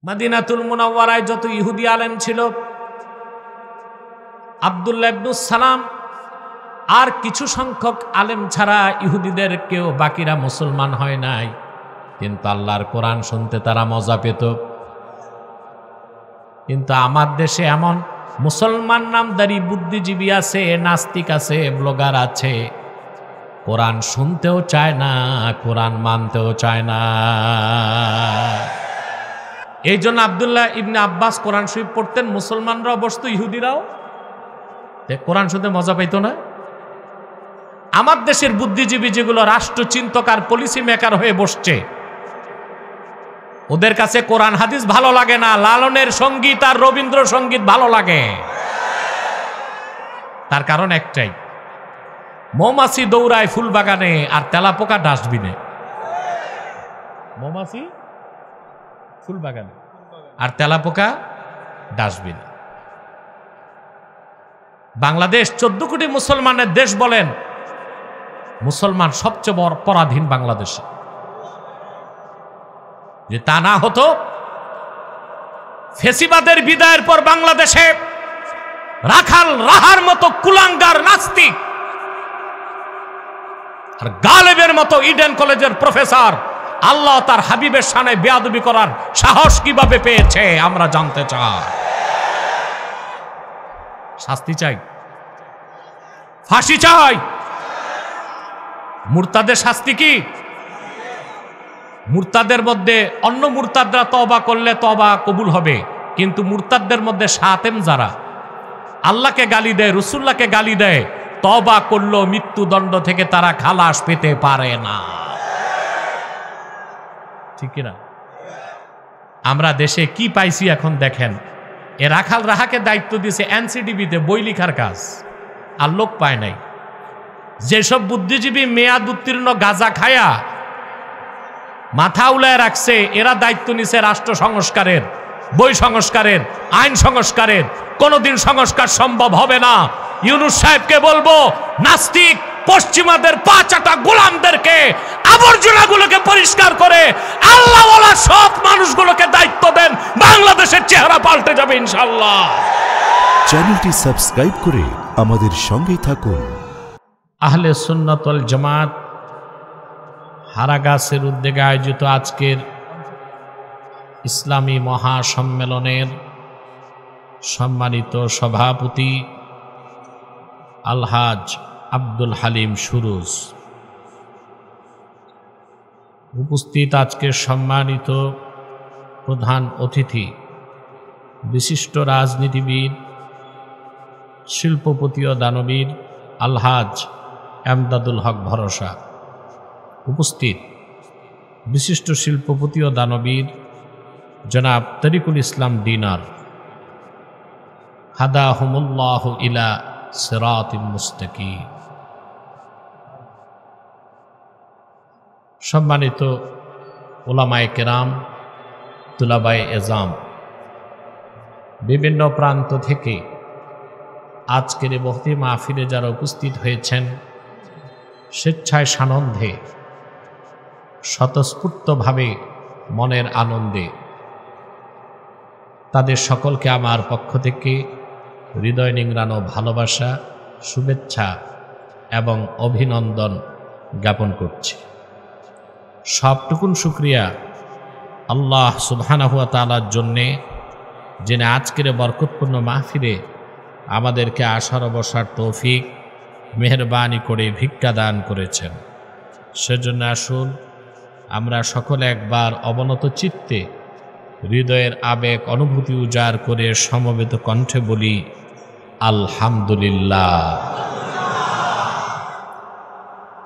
মদিনাতুল মুনাওয়ারায় যত ইহুদি আলেম ছিল, আব্দুল্লাহ ইবনে সালাম আর কিছু সংখ্যক আলেম ছাড়া ইহুদিদের কেউ বাকিরা মুসলমান হয় নাই, কিন্তু আল্লাহর কোরআন শুনতে তারা মজা পেত। কিন্তু আমার দেশে এমন মুসলমান নামদারি বুদ্ধিজীবী আছে, নাস্তিক আছে, ব্লগার আছে, কোরআন শুনতেও চায় না, কোরআন মানতেও চায় না। এই জন্য আব্দুল্লাহ ইবনে আব্বাস কোরআন শরীফ পড়তেন, মুসলমানরাও বসতো, ইহুদিরাও কোরআন শুনতে মজা পাইতো না। আমার দেশের বুদ্ধিজীবী যেগুলো রাষ্ট্রচিন্তক আর পলিসি মেকার হয়ে বসছে, ওদের কাছে কোরআন হাদিস ভালো লাগে না, লালনের সঙ্গীত আর রবীন্দ্রসঙ্গীত ভালো লাগে। তার কারণ একটাই, মৌমাছি দৌড়ায় ফুল বাগানে আর তেলাপোকা ডাস্টবিনে। মৌমাছি ফুল বাগানে আর তেলাপোকা ডাস্টবিনে। বাংলাদেশ 14 কোটি মুসলমানের দেশ বলেন, মুসলমান সবচেয়ে বড় পরাধীন বাংলাদেশে। যে তা না হতো, ফেসিবাদের বিদায়ের পর বাংলাদেশে রাখাল রাহার মতো কুলাঙ্গার নাস্তিক আর গালেবের মতো ইডেন কলেজের প্রফেসর আল্লাহ তার হাবিবের শানে বেয়াদবি করার সাহস কিভাবে পেয়েছে আমরা জানতে চাই। শাস্তি চাই, ফাঁসি চাই। মুরতাদের শাস্তি কি? মুরতাদের মধ্যে অন্য মুরতাদরা তওবা করলে তওবা কবুল হবে, কিন্তু মুরতাদদের মধ্যে শাতেম যারা আল্লাহকে গালি দেয়, রাসূলুল্লাহকে গালি দেয়, তওবা করলেও মৃত্যুদণ্ড থেকে তারা খালাস পেতে পারে না। ঠিক কিনা? আমরা দেশে কি পাইছি এখন দেখেন। এ রাখাল রাহাকে দায়িত্ব দিয়েছে এনসিডিবিতে বই লিখার কাজ, আর লোক পায় নাই। যেসব বুদ্ধিজীবী মেয়াদ উত্তীর্ণ গাঁজা খায়া মাথা উলায় রাখছে, এরা দায়িত্ব নিছে রাষ্ট্র সংস্কারের, বই সংস্কারের, আইন সংস্কারের। কোনোদিন সংস্কার সম্ভব হবে না। ইউনূস সাহেবকে বলবো, নাস্তিক পশ্চিমাদের পাঁচাটা গোলামদেরকে, আবর্জনাগুলোকে পরিষ্কার করে আল্লাহওয়ালা সৎ মানুষগুলোকে দায়িত্ব দেন, বাংলাদেশের চেহারা পাল্টে যাবে ইনশাআল্লাহ। চ্যানেলটি সাবস্ক্রাইব করে আমাদের সঙ্গেই থাকুন। আহলে সুন্নাত ওয়াল জামাত হারাগাছের উদ্যোগে আয়োজিত আজকের ইসলামী মহাসম্মেলনের সম্মানিত সভাপতি আলহাজ আব্দুল হালিম সুরুজ, উপস্থিত আজকের সম্মানিত প্রধান অতিথি বিশিষ্ট রাজনীতিবিদ, শিল্পপতি ও দানবীর আলহাজ এমদাদুল হক ভরসা, উপস্থিত বিশিষ্ট শিল্পপতি ও দানবীর জনাব তরিকুল ইসলাম ডিনার, হাদাহুমুল্লাহু ইলা সিরাতিল মুস্তাকিম। সম্মানিত উলামায়ে কেরাম, তুলাবায়ে এজাম, বিভিন্ন প্রান্ত থেকে আজকের এই বহতি মাহফিলে যারা উপস্থিত হয়েছেন, স্বেচ্ছায় সানন্দে স্বতঃস্ফূর্তভাবে মনের আনন্দে, তাদের সকলকে আমার পক্ষ থেকে হৃদয় নিংড়ানো ভালোবাসা, শুভেচ্ছা এবং অভিনন্দন জ্ঞাপন করছি। সবটুকুন শুকরিয়া আল্লাহ সুবহানাহু ওয়া তাআলার জন্যে, যিনি আজকের বরকতপূর্ণ মাহফিলে আমাদেরকে আসার বসার তৌফিক মেহেরবানি করে ভিক্ষা দান করেছেন। সেজন্য আসুন আমরা সকলে একবার অবনত চিত্তে হৃদয়ের আবেগ অনুভূতি উজাড় করে সমবেত কণ্ঠে বলি আলহামদুলিল্লাহ।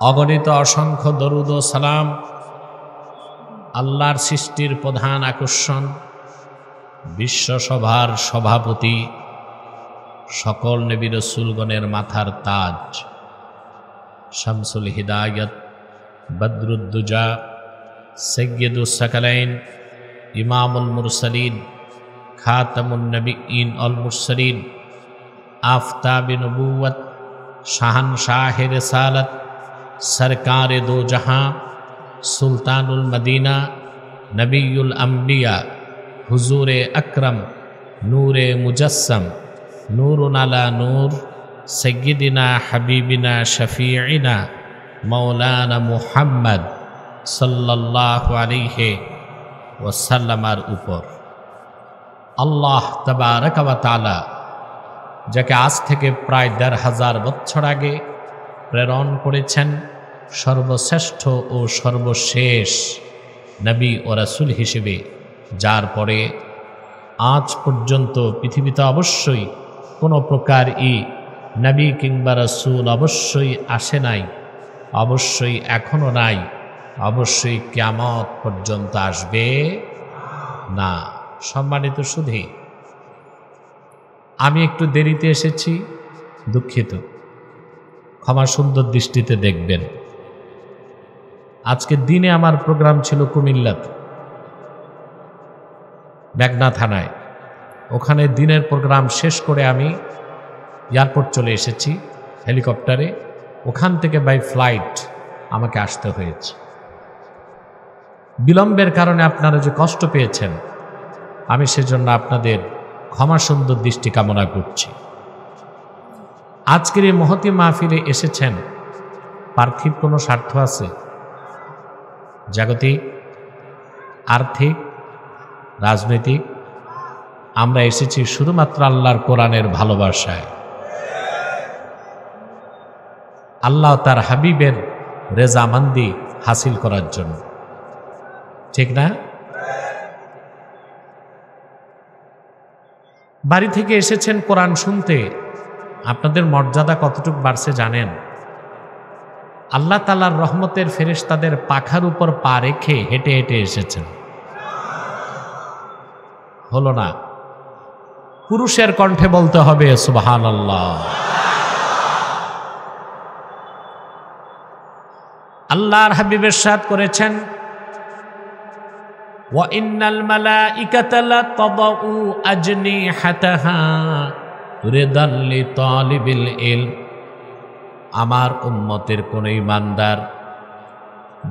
অগণিত অসংখ্য দরুদ ও সালাম আল্লাহর সৃষ্টির প্রধান আকর্ষণ, বিশ্বসভার সভাপতি, সকল নবী রাসূলগণের মাথার তাজ, শামসুল হিদায়াত, বদরুদ্দুজা, সাইয়্যিদুস সাকালাইন, ইমামুল মুরসালিন, খাতামুন নবিয়্যিন ওয়াল মুরসালিন, আফতাবে নবুয়ত, শাহানশাহে রিসালাত, সরকারে দো জাহাঁ, সুলতানুল মদিনা, নবিয়ুল আম্বিয়া, হুজুরে আকরম, নূরে মুজাসসাম, নূরুন আলা নূর, সাইয়্যিদিনা হাবিবিনা শফিঈনা মাওলানা মুহাম্মদ সাল্লাল্লাহু আলাইহি ওয়াসাল্লামার উপর আল্লাহ তাবারাকা ওয়া তাআলা যাকে আজ থেকে প্রায় ১৫০০ বছর আগে প্রেরণ করেছেন সর্বশ্রেষ্ঠ ও সর্বশেষ নবী ও রাসূল হিসেবে, যার পরে আজ পর্যন্ত পৃথিবীতে অবশ্যই কোনো প্রকার নবী কিংবা রাসূল অবশ্যই আসে নাই, অবশ্যই এখনো নাই, অবশ্যই কিয়ামত পর্যন্ত আসবে না। সম্মানিত সুধী, আমি একটু দেরিতে এসেছি, দুঃখিত, ক্ষমা সুন্দর দৃষ্টিতে দেখবেন। আজকের দিনে আমার প্রোগ্রাম ছিল কুমিল্লাতে, মেঘনা থানায়। ওখানে দিনের প্রোগ্রাম শেষ করে আমি এয়ারপোর্ট চলে এসেছি হেলিকপ্টারে, ওখান থেকে বাই ফ্লাইট আমাকে আসতে হয়েছে। বিলম্বের কারণে আপনারা যে কষ্ট পেয়েছেন, আমি সেজন্য আপনাদের ক্ষমা সুন্দর দৃষ্টি কামনা করছি। আজকের এই মহতী মাহফিলে এসেছেন, পার্থিব কোনো স্বার্থ আছে? জাগতিক, আর্থিক, রাজনৈতিক? আমরা এসেছি শুধুমাত্র আল্লাহর কোরআনের ভালোবাসায়, আল্লাহ তার হাবিবের রেজামান্দি হাসিল করার জন্য, ঠিক না? বাড়ি থেকে এসেছেন কোরআন শুনতে, আপনাদের মর্যাদা কতটুকু বাড়ছে জানেন? আল্লাহ তাআলার রহমতের ফেরেশতাদের পাখার উপর পা রেখে হেঁটে হেঁটে এসেছেন। হলো না? পুরুষের কণ্ঠে বলতে হবে সুবহানাল্লাহ। আল্লাহর হাবিব ইরশাদ করেছেন, ওয়া ইন্নাল মালাইকাতা লাতাদউ আজনিহাতাহা রিদাল লিতালিবিল ইলম। আমার উম্মতের কোন ঈমানদার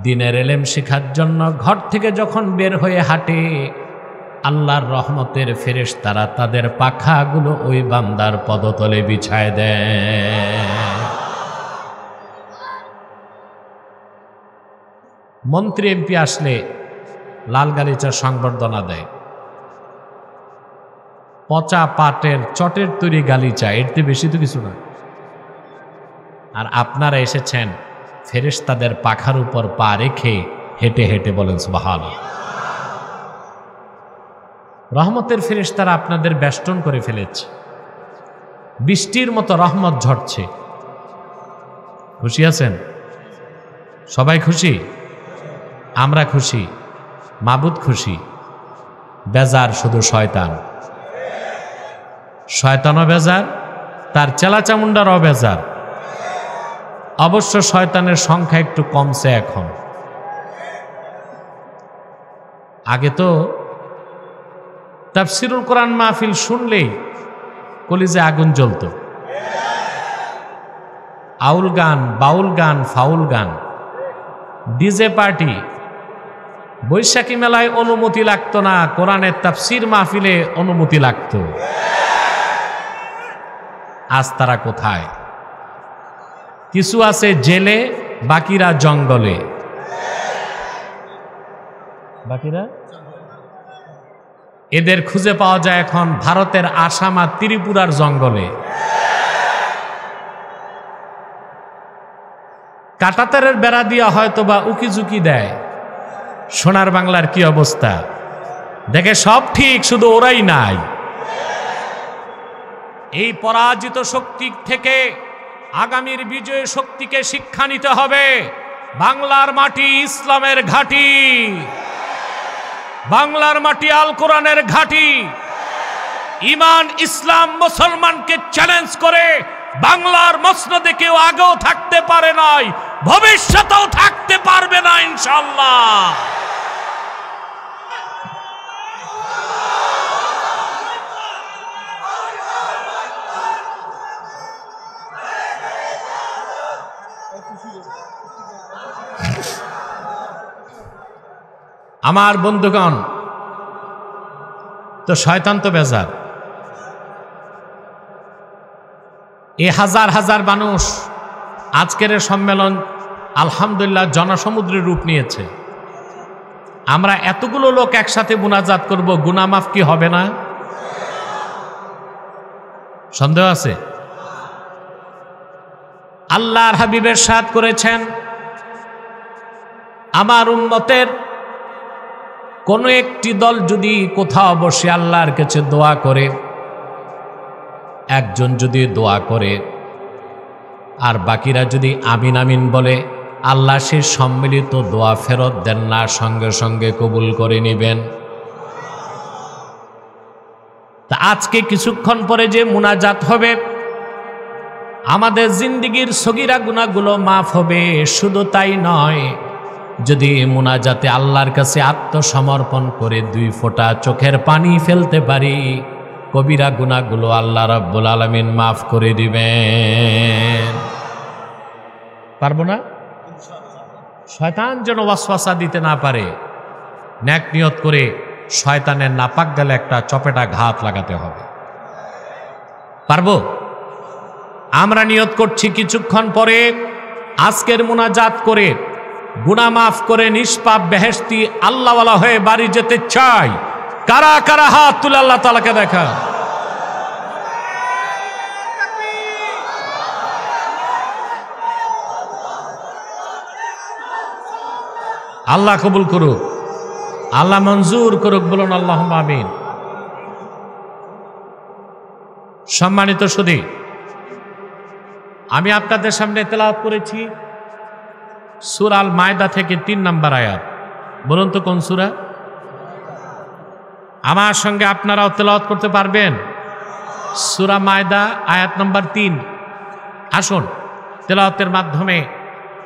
দ্বীনের ইলম শেখার জন্য ঘর থেকে যখন বের হয়ে হাঁটে, আল্লাহর রহমতের ফেরেশতারা তাদের পাখাগুলো ওই বান্দার পদতলে বিছায় দেয়। মন্ত্রী এমপি আসলে লাল গালিচার সংবর্ধনা দেয়, পচা পাটের চটের তৈরি গালিচা, এর চেয়ে বেশি তো কিছু না। আর আপনারা এসেছেন ফেরেশতাদের পাখার উপর পা রেখে হেঁটে হেঁটে, বলেন সুবহানাল্লাহ। রহমতের ফেরেশতারা আপনাদের বেষ্টন করে ফেলেছে, বৃষ্টির মতো রহমত ঝরছে। খুশি আছেন? সবাই খুশি? আমরা খুশি, মাবুদ খুশি। বেজার শুধু শয়তান, শয়তানও বেজার, তার চেলাচামুন্ডারও বেজার। অবশ্য শয়তানের সংখ্যা একটু কমছে এখন। আগে তো তাফসিরুল কোরআন মাহফিল শুনলেই কলিজে আগুন জ্বলত। আউল গান, বাউল গান, ফাউল গান, ডিজে পার্টি, বৈশাখী মেলায় অনুমতি লাগতো না, কোরআনের তাফসির মাহফিলে অনুমতি লাগতো। আজ তারা কোথায়? কিছু আছে জেলে, বাকিরা জঙ্গলে। বাকিরা এদের খুঁজে পাওয়া যায় এখন ভারতের আসাম আর ত্রিপুরার জঙ্গলে। কাঁটাতারের বেড়া দিয়া হয়তো বা উকিঝুঁকি দেয়। সোনার বাংলার কি অবস্থা দেখে, সব ঠিক, শুধু ওরাই নাই। এই পরাজিত শক্তি থেকে আগামীর বিজয় শক্তিকে শিক্ষা নিতে হবে। বাংলার মাটি ইসলামের ঘাঁটি, বাংলার মাটি আল কোরআনের ঘাঁটি। ঈমান, ইসলাম, মুসলমানকে চ্যালেঞ্জ করে বাংলার মসনদে কেউ আগেও থাকতে পারে নাই, ভবিষ্যতেও থাকতে পারবে না ইনশাআল্লাহ। আমার বন্ধুগণ, তো শয়তান তো বেজার। এ হাজার হাজার মানুষ আজকের সম্মেলন আলহামদুলিল্লাহ জনসমুদ্রের রূপ নিয়েছে। আমরা এতগুলো লোক একসাথে মুনাজাত করব, গুনাহ মাফ কি হবে না? সন্দেহ আছে? আল্লাহর হাবিব ইরশাদ করেছেন, আমার উম্মতের কোন একটি দল যদি কোথাও বসে আল্লাহর কাছে দোয়া করে, একজন যদি দোয়া করে আর বাকিরা যদি আমিন আমিন বলে, আল্লাহ সে সম্মিলিত দোয়া ফেরত দেন না, সঙ্গে সঙ্গে কবুল করে নেবেন। তা আজকে কিছুক্ষণ পরে যে মুনাজাত হবে, আমাদের জিন্দেগীর সগীরা গুনাহগুলো মাফ হবে। শুধু তাই নয়, যদি মুনাজাতে আল্লাহর কাছে আত্মসমর্পণ করে 2 ফোঁটা চোখের পানি ফেলতে পারি, কবিরা গুনাহগুলো আল্লাহ রাব্বুল আলামিন মাফ করে দিবেন। পারবো না? শয়তান যেন ওয়াসওয়াসা দিতে না পারে, নেক নিয়ত করে শয়তানের নাপাক গেলে একটা চপেটা ঘাত লাগাতে হবে। পারবো? আমরা নিয়ত করছি কিছুক্ষণ পরে আজকের মুনাজাত করে গুনাহ মাফ করে নিষ্পাপ বেহেশতি আল্লাহওয়ালা হয়ে বাড়ি যেতে চাই। কারা কারা হাত তুলে আল্লাহ তাআলাকে দেখা। আল্লাহ কবুল করুক, আল্লাহ মঞ্জুর করুক, বলুন আল্লাহুম্মা আমিন। সম্মানিত সুধী, আমি আপনাদের সামনে তেলাওয়াত করেছি সূরা আল মায়দা থেকে 3 নম্বর আয়াত। বলুন তো কোন সূরা? আমার সঙ্গে আপনারাও তেলাওয়াত করতে পারবেন? সূরা মায়দা আয়াত নম্বর 3। আসুন তেলাওয়াতের মাধ্যমে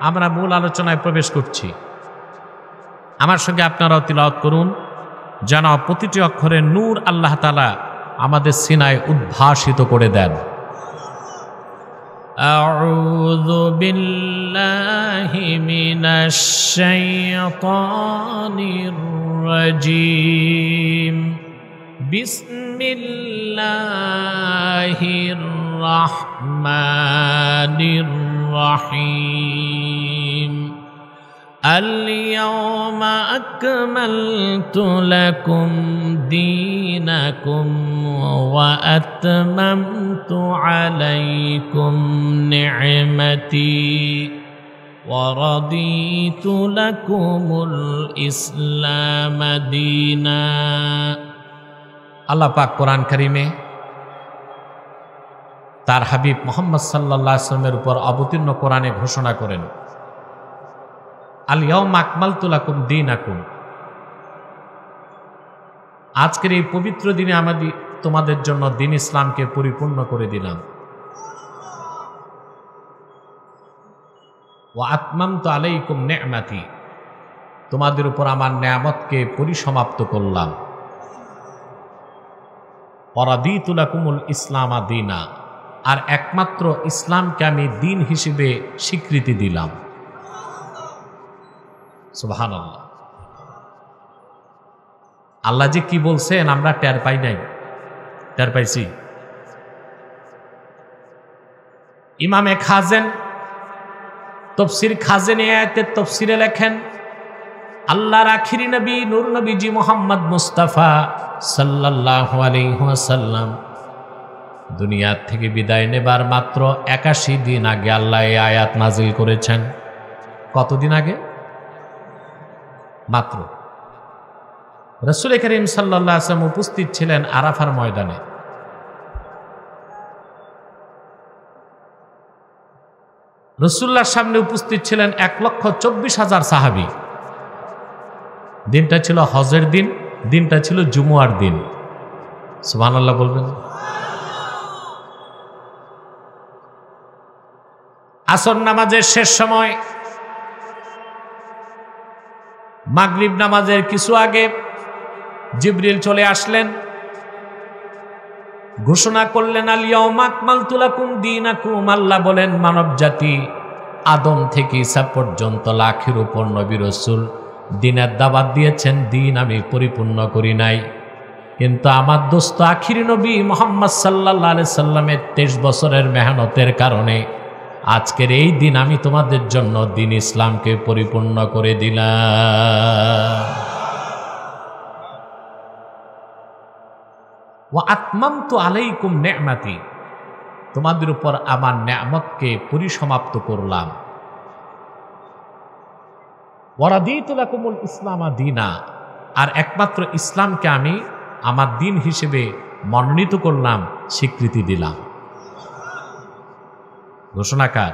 আমরা মূল আলোচনায় প্রবেশ করছি। আমার সঙ্গে আপনারাও তেলাওয়াত করুন, যেন প্রতিটি অক্ষরে নূর আল্লাহ তাআলা আমাদের সিনায় উদ্ভাসিত করে দেন। আউযু বিল্লাহি মিনাশ শাইতানির রাজীম। বিসমিল্লাহির রাহমানির রাহিম। اليوم أكملت لكم دينكم وأتممت عليكم نعمتي ورضيت لكم الإسلام دينا। আল্লাহ পাক কোরআন কারীমে তার হাবিব মুহাম্মদ সাল্লাল্লাহু আলাইহি ওয়াসাল্লামের উপর অবতীর্ণ কোরআনে ঘোষণা করেন, আল ইয়াউমা আকমালতু লাকুম দীনাকুম। আজকের এই পবিত্র দিনে আমি তোমাদের জন্য দ্বীন ইসলামকে পরিপূর্ণ করে দিলাম। ওয়া আতমামতু আলাইকুম নি'মাতি, তোমাদের উপর আমার নেয়ামতকে পরিসমাপ্ত করলাম। ওয়া রাদিতু লাকুমুল ইসলামা দীনা, আর একমাত্র ইসলামকে আমি দিন হিসেবে স্বীকৃতি দিলাম। সুবহানাল্লাহ। আল্লাহ যে কি বলছেন আমরা টের পাই নাই? টের পাইছি। ইমামে খাজেন তফসির খাজেন আয়াতের তফসিরে লেখেন, আল্লাহর আখিরি নবী নূর নবীজি মুহাম্মদ মুস্তাফা সাল্লাল্লাহু আলাইহি ওয়াসাল্লাম দুনিয়া থেকে বিদায় নেবার মাত্র 81 দিন আগে আল্লাহ এই আয়াত নাজিল করেছেন। কতদিন আগে? মাত্র। রাসূল করিম সাল্লাল্লাহু আলাইহি ওয়াসাল্লাম উপস্থিত ছিলেন আরাফার ময়দানে। রাসূলুল্লাহর সামনে উপস্থিত ছিলেন 1,24,000 সাহাবী। দিনটা ছিল হজের দিন, দিনটা ছিল জুমুয়ার দিন। সুবহানাল্লাহ বলবেন। আসর নামাজের শেষ সময়, মাগরিব নামাজের কিছু আগে জিবরিল চলে আসলেন, ঘোষণা করলেন, আল ইয়াউমা আকমালতু লাকুম দীনাকুম। আল্লাহ বলেন, মানব জাতি আদম থেকে ঈসা পর্যন্ত লাখের উপর নবী রাসূল দ্বীনের দাওয়াত দিয়েছেন, দ্বীন আমি পরিপূর্ণ করি নাই। কিন্তু আমার দোস্ত আখিরি নবী মুহাম্মদ সাল্লাল্লাহু আলাইহি সাল্লামের 23 বছরের মেহনতের কারণে আজকের এই দিন আমি তোমাদের জন্য দ্বীন ইসলামকে পরিপূর্ণ করে দিলাম। ওয়া আতমামতু আলাইকুম নি'মাতি, তোমাদের উপর আমার নিয়ামতকে পরিসমাপ্ত করলাম। ওয়া রাদিতু লাকুমুল ইসলামা দীনা, আর একমাত্র ইসলামকে আমি আমার দিন হিসেবে মনোনীত করলাম, স্বীকৃতি দিলাম। ঘোষণাকার।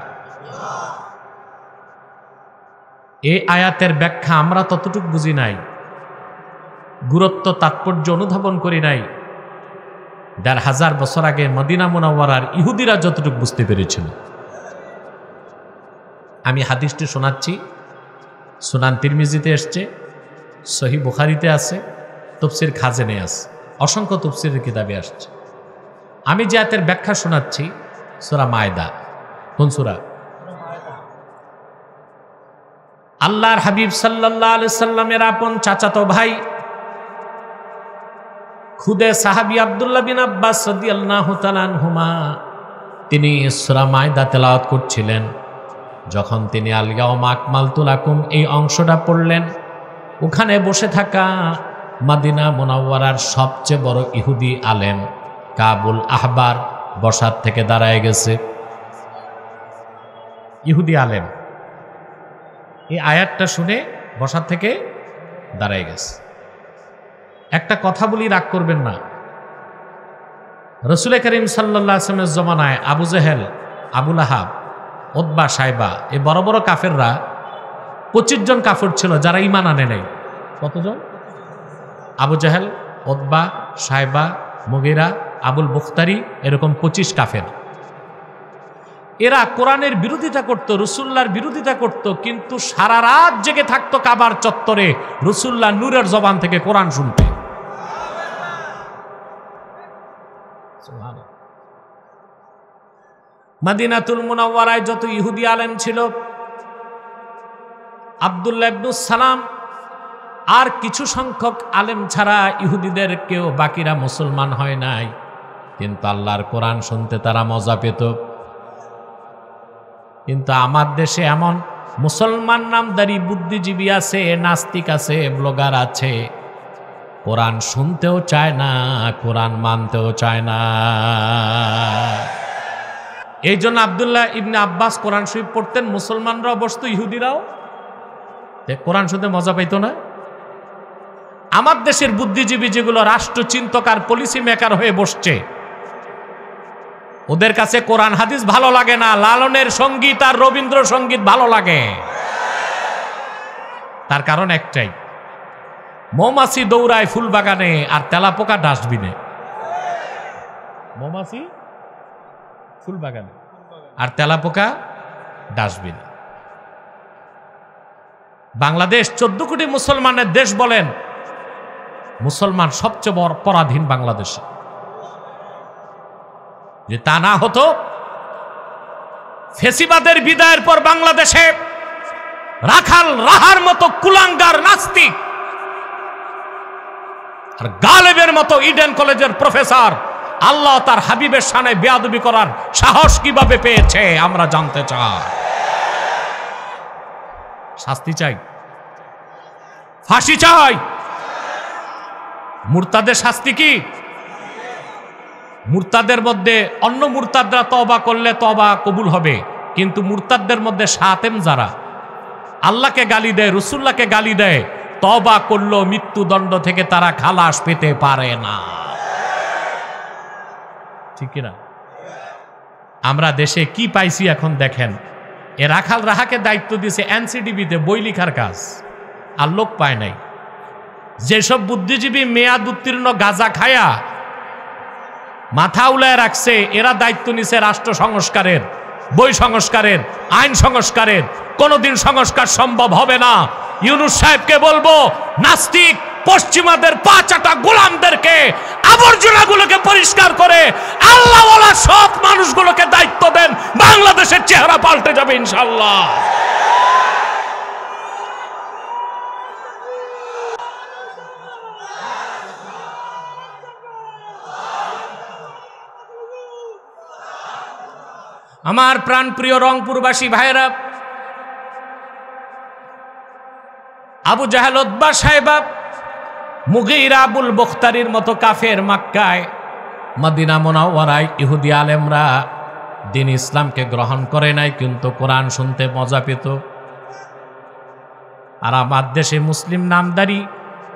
এই আয়াতের ব্যাখ্যা আমরা ততটুকু বুঝি নাই, গুরুত্ব তাৎপর্য অনুধাবন করি নাই ১৫০০ বছর আগে মদিনা মুনাওয়ারার ইহুদিরা যতটুকু বুঝতে পেরেছিল। আমি হাদিসটি শোনাচ্ছি, সুনান তিরমিজিতে এসছে, সহিহ বুখারীতে আছে, তাফসীর খাজেনে আছে, অসংখ্য তাফসীরের কিতাবে আসছে। আমি যে আয়াতের ব্যাখ্যা শোনাচ্ছি সূরা মায়দা। কোন সূরা? আল্লাহর হাবিব সাল্লাল্লাহু আলাইহি সাল্লামের আপন চাচাতো ভাই খুদে সাহাবী আব্দুল্লাহ বিন আব্বাস রাদিয়াল্লাহু তাআলা আনহুমা তিনি সূরা মায়দা তেলাওয়াত করছিলেন। যখন তিনি আল ইয়াউমা আকমালতু লাকুম এই অংশটা পড়লেন, ওখানে বসে থাকা মদিনা মুনাওয়ারার সবচেয়ে বড় ইহুদি আলেম কাবুল আহবার বসার থেকে দাঁড়ায় গেছে। ইহুদি আলেম এই আয়াতটা শুনে বসার থেকে দাঁড়ায় গেছে। একটা কথা বলি, রাগ করবেন না, রাসূল করিম সাল্লাল্লাহু আলাইহি ওয়াসাল্লামের জমানায় আবু জেহেল, আবু লাহাব, উতবা, সাইবা এই বড় বড় কাফেররা 25 জন কাফের ছিল যারা ঈমান আনে নাই। কতজন? আবু জেহেল, উতবা, সাইবা, মুগীরা, আবুল বুখতারি, এরকম 25 কাফের। এরা কোরআনের বিরোধিতা করত, রাসূলুল্লাহর বিরোধিতা করত, কিন্তু সারা রাত জেগে থাকতো কাবার চত্বরে রাসূলুল্লাহ নূরের জবান থেকে কোরআন শুনতে। মদিনাতুল মুনাওয়ারায় যত ইহুদি আলেম ছিল, আব্দুল্লাহ ইবনে সালাম আর কিছু সংখ্যক আলেম ছাড়া ইহুদিদের কেউ বাকিরা মুসলমান হয় নাই, কিন্তু আল্লাহর কোরআন শুনতে তারা মজা পেত। কিন্তু আমার দেশে এমন মুসলমান নামদারি বুদ্ধিজীবী আছে, নাস্তিক আছে, ব্লগার আছে, কোরআন শুনতেও চায় না, কোরআন মানতেও চায় না। এই জন্য আব্দুল্লাহ ইবনে আব্বাস কোরআন শরীফ পড়তেন, মুসলমানরাও বসতো, ইহুদিরাও কোরআন শুনতে মজা পাইত না। আমার দেশের বুদ্ধিজীবী যেগুলো রাষ্ট্রচিন্তক আর পলিসি মেকার হয়ে বসছে, ওদের কাছে কোরআন হাদিস ভালো লাগে না, লালনের সঙ্গীত আর রবীন্দ্রসঙ্গীত ভালো লাগে। তার কারণ একটাই, মৌমাছি দৌড়ায় ফুল বাগানে আর তেলাপোকা ডাস্টবিনে। মৌমাছি ফুল বাগানে আর তেলাপোকা ডাস্টবিনে। বাংলাদেশ 14 কোটি মুসলমানের দেশ বলেন, মুসলমান সবচেয়ে বড় পরাধীন বাংলাদেশে। যে তা না হতো, ফেসিবাদের বিদায়ের পর বাংলাদেশে রাখাল রাহার মতো কুলাঙ্গার নাস্তিক আর গালেবের মতো ইডেন কলেজের প্রফেসর আল্লাহ তার হাবিবের শানে বেয়াদবি করার সাহস কিভাবে পেয়েছে আমরা জানতে চাই। শাস্তি চাই, ফাঁসি চাই। মুরতাদের শাস্তি কি? মুরতাদের মধ্যে অন্য মুরতাদরা তওবা করলে তওবা কবুল হবে, কিন্তু মুরতাদদের মধ্যে শাতেম যারা আল্লাহকে গালি দেয়, রাসূলুল্লাহকে গালি দেয়, তওবা করলেও মৃত্যুদণ্ড থেকে তারা খালাস পেতে পারে না। ঠিক কিনা? আমরা দেশে কি পাইছি এখন দেখেন। এ রাখাল রাহাকে দায়িত্ব দিয়েছে এনসিডিবিতে বই লিখার কাজ, আর লোক পায় নাই। যেসব বুদ্ধিজীবী মেয়াদ উত্তীর্ণ গাঁজা খায়া মাথা উলায় রাখছে, এরা দায়িত্ব নিছে রাষ্ট্র সংস্কারের, বই সংস্কারের, আইন সংস্কারের। কোনোদিন সংস্কার সম্ভব হবে না। ইউনূস সাহেবকে বলবো, নাস্তিক পশ্চিমাদের পা চাটা গোলামদেরকে, আবর্জনাগুলোকে পরিষ্কার করে আল্লাহওয়ালা সৎ মানুষগুলোকে দায়িত্ব দেন, বাংলাদেশের চেহারা পাল্টে যাবে ইনশাআল্লাহ। আমার প্রাণপ্রিয় রংপুরবাসী ভাইরা, আবু জাহেল, উতবা, সাইবা, মুগীরা, আবুল বখতারির মতো কাফের মক্কায়, মদিনা মুনাওয়ারায় ইহুদি আলেমরা দিন ইসলামকে গ্রহণ করে নাই, কিন্তু কোরআন শুনতে মজা পেত। আর আমার দেশে মুসলিম নামদারি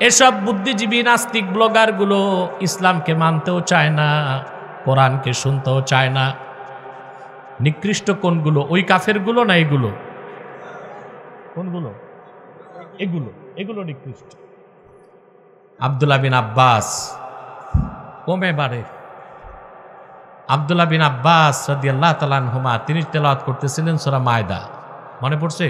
এসব বুদ্ধিজীবী নাস্তিক ব্লগারগুলো ইসলামকে মানতেও চায় না, কোরআনকে শুনতেও চায় না। নিকৃষ্ট কোনগুলো? ওই কাফেরগুলো না এগুলো? কোনগুলো? এগুলো, এগুলো নিকৃষ্ট। আব্দুল্লাহ বিন আব্বাস কমে বাড়ে। আব্দুল্লাহ বিন আব্বাস রাদিয়াল্লাহু তাআলা আনহুমা তিনি তেলাওয়াত করতেছিলেন সূরা মায়দা, মনে পড়ছে?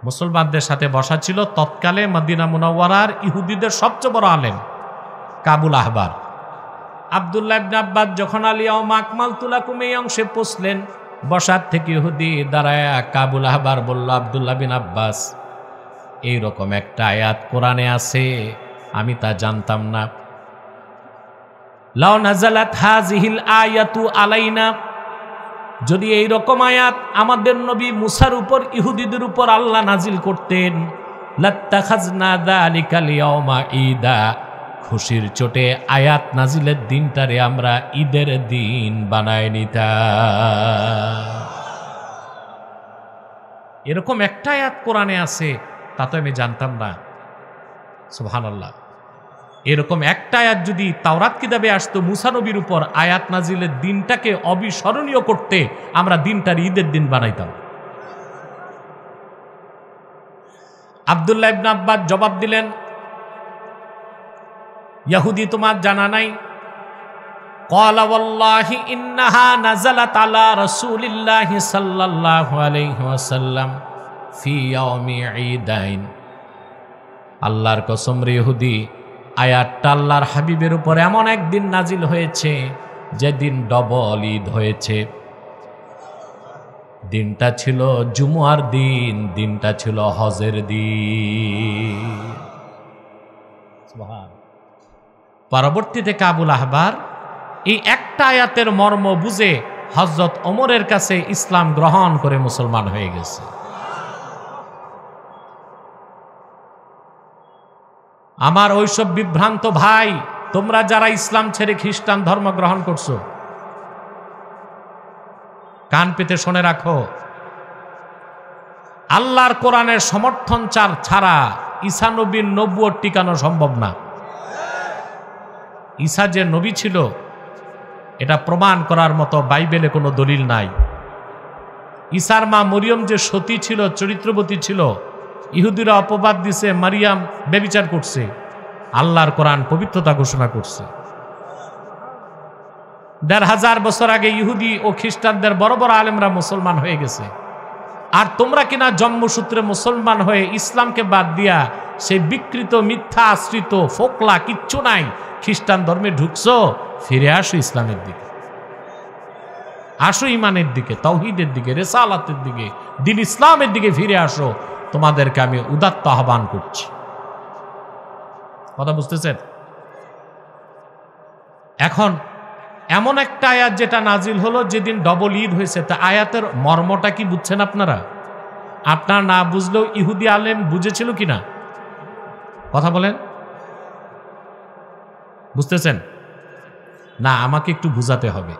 মুসলমানদের সাথে বসা ছিল তৎকালে মদিনা মুনাওয়ারার ইহুদিদের সবচেয়ে বড় আলেম কাবুল আহবার। আব্দুল্লাহ ইবনে আব্বাস যখন আলিয়াউমা আকমালতু লাকুম এই অংশে পৌঁছলেন, বসার থেকে ইহুদি দাঁড়ায়া কাবুল আহবার বলল, আব্দুল্লাহ বিন আব্বাস, এইরকম একটা আয়াত কোরআনে আছে, আমি তা জানতাম না। লাউ নাযালাত হাযিহিল আয়াতু আলাইনা, যদি এই রকম আয়াত আমাদের নবী মুসার উপর ইহুদিদের উপর আল্লাহ নাজিল করতেন, লাত্তাখাযনা যালিকাল ইয়াওমা ঈদা, খুশির চোটে আয়াত নাজিলের দিনটারে আমরা ঈদের দিন বানায় নিতাম। এরকম একটা আয়াত কোরআনে আছে, তা তো আমি জানতাম না। সুবহানাল্লাহ। এরকম একটা আয়াত যদি তাওরাত কিতাবে আসতো মুসা নবীর উপর আয়াত নাজিলের দিনটাকে অবিস্মরণীয় করতে, আমরা দিনটার ঈদের দিন বানাইতাম। আব্দুল্লাহ ইবনে আব্বাস জবাব দিলেন, ইহুদি তোমার জানা নাই? ক্বালা ওয়াল্লাহি ইন্নাহা নাযালাত আলা রাসূলিল্লাহি সাল্লাল্লাহু আলাইহি ওয়াসাল্লাম ফি ইয়াউমি ঈদাইন। আল্লাহর কসম রে ইহুদি, আয়াতটা আল্লাহর হাবিবের উপর এমন একদিন নাজিল হয়েছে যেদিন ডবল ঈদ হয়েছে। দিনটা ছিল জুমুয়ার দিন, দিনটা ছিল হজের দিন। পরবর্তীতে কাবুল আহবার এই একটা আয়াতের মর্ম বুঝে হযরত ওমরের কাছে ইসলাম গ্রহণ করে মুসলমান হয়ে গেছে। আমার ওইসব বিভ্রান্ত ভাই, তোমরা যারা ইসলাম ছেড়ে খ্রিস্টান ধর্ম গ্রহণ করছো, কান পেতে শুনে রাখো, আল্লাহর কোরআনের সমর্থন ছাড়া ঈসা নবীর নবুয়ত টিকানো সম্ভব না। ঈসা যে নবী ছিল এটা প্রমাণ করার মতো বাইবেলে কোনো দলিল নাই। ঈসার মা মরিয়ম যে সতী ছিল, চরিত্রবতী ছিল, ইহুদিরা অপবাদ দিছে মারিয়াম ব্যভিচার করছে, আল্লাহর কোরআন পবিত্রতা ঘোষণা করছে। ১৫০০ বছর আগে ইহুদি ও খ্রিস্টানদের বড় বড় আলেমরা মুসলমান হয়ে গেছে। আর তোমরা কিনা জন্মসূত্রে মুসলমান হয়ে ইসলামকে বাদ দিয়া সেই বিকৃত মিথ্যা আশ্রিত ফোকলা কিচ্ছু নাই খ্রিস্টান ধর্মে ঢুকছো। ফিরে আসো ইসলামের দিকে, আসো ইমানের দিকে, তাওহীদের দিকে, রিসালাতের দিকে, দ্বীন ইসলামের দিকে ফিরে আসো। তোমাদেরকে আমি উদাত্ত আহ্বান করছি। কথা বুঝতেছেন? এখন এমন একটা আয়াত যেটা নাজিল হলো যেদিন ডবল ঈদ হয়েছে, তা আয়াতের মর্মটা কি বুঝছেন আপনারা? আপনারা না বুঝলেও ইহুদি আলেম বুঝেছিল কিনা? কথা বলেন, বুঝতেছেন না? আমাকে একটু বুঝাতে হবে।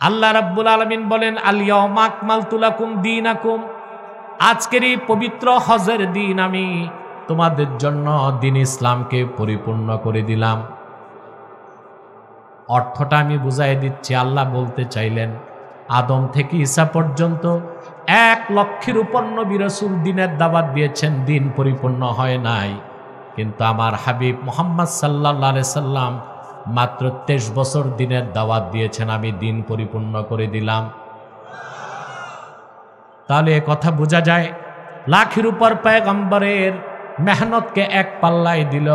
আল্লাহ রাব্বুল আলামিন বলেন, আল ইয়াউমা আকমালতু লাকুম দীনাকুম, আজকের এই পবিত্র হজের দিন আমি তোমাদের জন্য দ্বীন ইসলামকে পরিপূর্ণ করে দিলাম। অর্থটা আমি বুঝাই দিচ্ছি। আল্লাহ বলতে চাইলেন, আদম থেকে ঈসা পর্যন্ত 1 লক্ষের উপর নবী রাসূল দ্বীনের দাওয়াত দিয়েছেন, দ্বীন পরিপূর্ণ হয় নাই। কিন্তু আমার হাবিব মুহাম্মদ সাল্লাল্লাহু আলাইহি সাল্লাম মাত্র 23 বছর দ্বীনের দাওয়াত দিয়েছেন, আমি দ্বীন পরিপূর্ণ করে দিলাম। তাহলে এ কথা বোঝা যায়, লাখের উপর পয়গম্বরের মেহনতকে এক পাল্লায় দিল,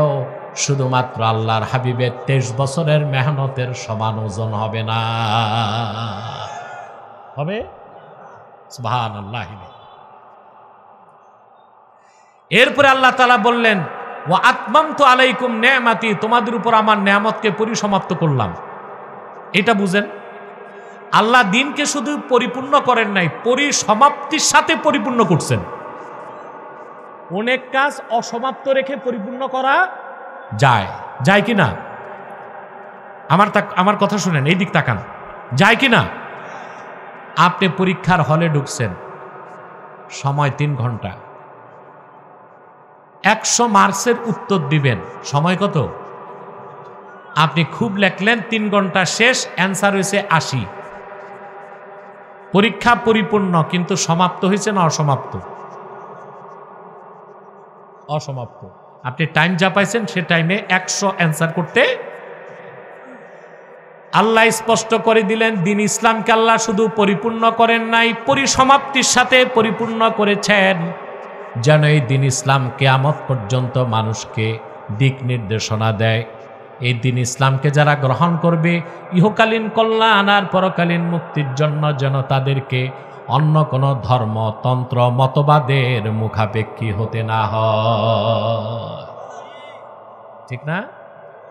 শুধুমাত্র আল্লাহর হাবিবের 23 বছরের মেহনতের সমান ওজন হবে না। হবে? সুবহানাল্লাহ। এরপরে আল্লাহ তাআলা বললেন, ওয়া আতমামতু আলাইকুম নি'মাতি, তোমাদের উপর আমার নিয়ামতকে পরিসমাপ্ত করলাম। এটা বুঝেন, আল্লাহ দিনকে শুধু পরিপূর্ণ করেন নাই, পরিসমাপ্তির সাথে পরিপূর্ণ করছেন। অনেক কাজ অসমাপ্ত রেখে পরিপূর্ণ করা যায়, যায় কি না? আমার কথা শুনেন, এই দিক তাকান, যায় কি না? আপনি পরীক্ষার হলে ঢুকছেন, সময় 3 ঘন্টা, 100 মার্কসের উত্তর দিবেন, সময় কত? আপনি খুব লেখলেন, 3 ঘন্টা শেষ, অ্যান্সার হয়েছে 80। পরীক্ষা পরিপূর্ণ, কিন্তু সমাপ্ত হয়েছে না অসমাপ্ত? অসমাপ্ত। আপনি টাইম যা পাইছেন সে টাইমে 100 অ্যান্সার করতে। আল্লাহ স্পষ্ট করে দিলেন, দিন ইসলামকে আল্লাহ শুধু পরিপূর্ণ করেন নাই, পরিসমাপ্তির সাথে পরিপূর্ণ করেছেন, যেন এই দিন ইসলাম কিয়ামত পর্যন্ত মানুষকে দিক নির্দেশনা দেয়। এই দিন ইসলামকে যারা গ্রহণ করবে, ইহকালীন কল্যাণ আর পরকালীন মুক্তির জন্য যেন তাদেরকে অন্য কোনো ধর্ম, তন্ত্র, মতবাদের মুখাপেক্ষী হতে না হয়। ঠিক না?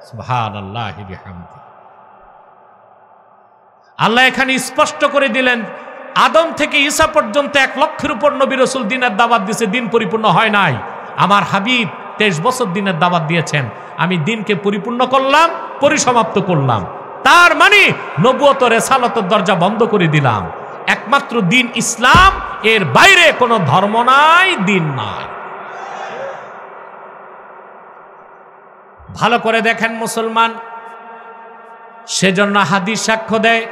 সুবহানাল্লাহি বিহামদিহি। আল্লাহ এখানে স্পষ্ট করে দিলেন, আদম থেকে ঈসা পর্যন্ত 1 লক্ষের উপর নবী রাসূল দিনের দাওয়াত দিয়েছে, দিন পরিপূর্ণ হয় নাই। আমার হাবিব 23 বছর দিনের দাওয়াত দিয়েছেন, আমি দিনকে পরিপূর্ণ করলাম, পরিসমাপ্ত করলাম। তার মানে নবুয়ত রিসালাতের দরজা বন্ধ করে দিলাম। একমাত্র দিন ইসলাম, এর বাইরে কোনো ধর্ম নাই, দিন নাই। ভালো করে দেখেন মুসলমান, সেজন্য হাদিস সাক্ষ্য দেয়,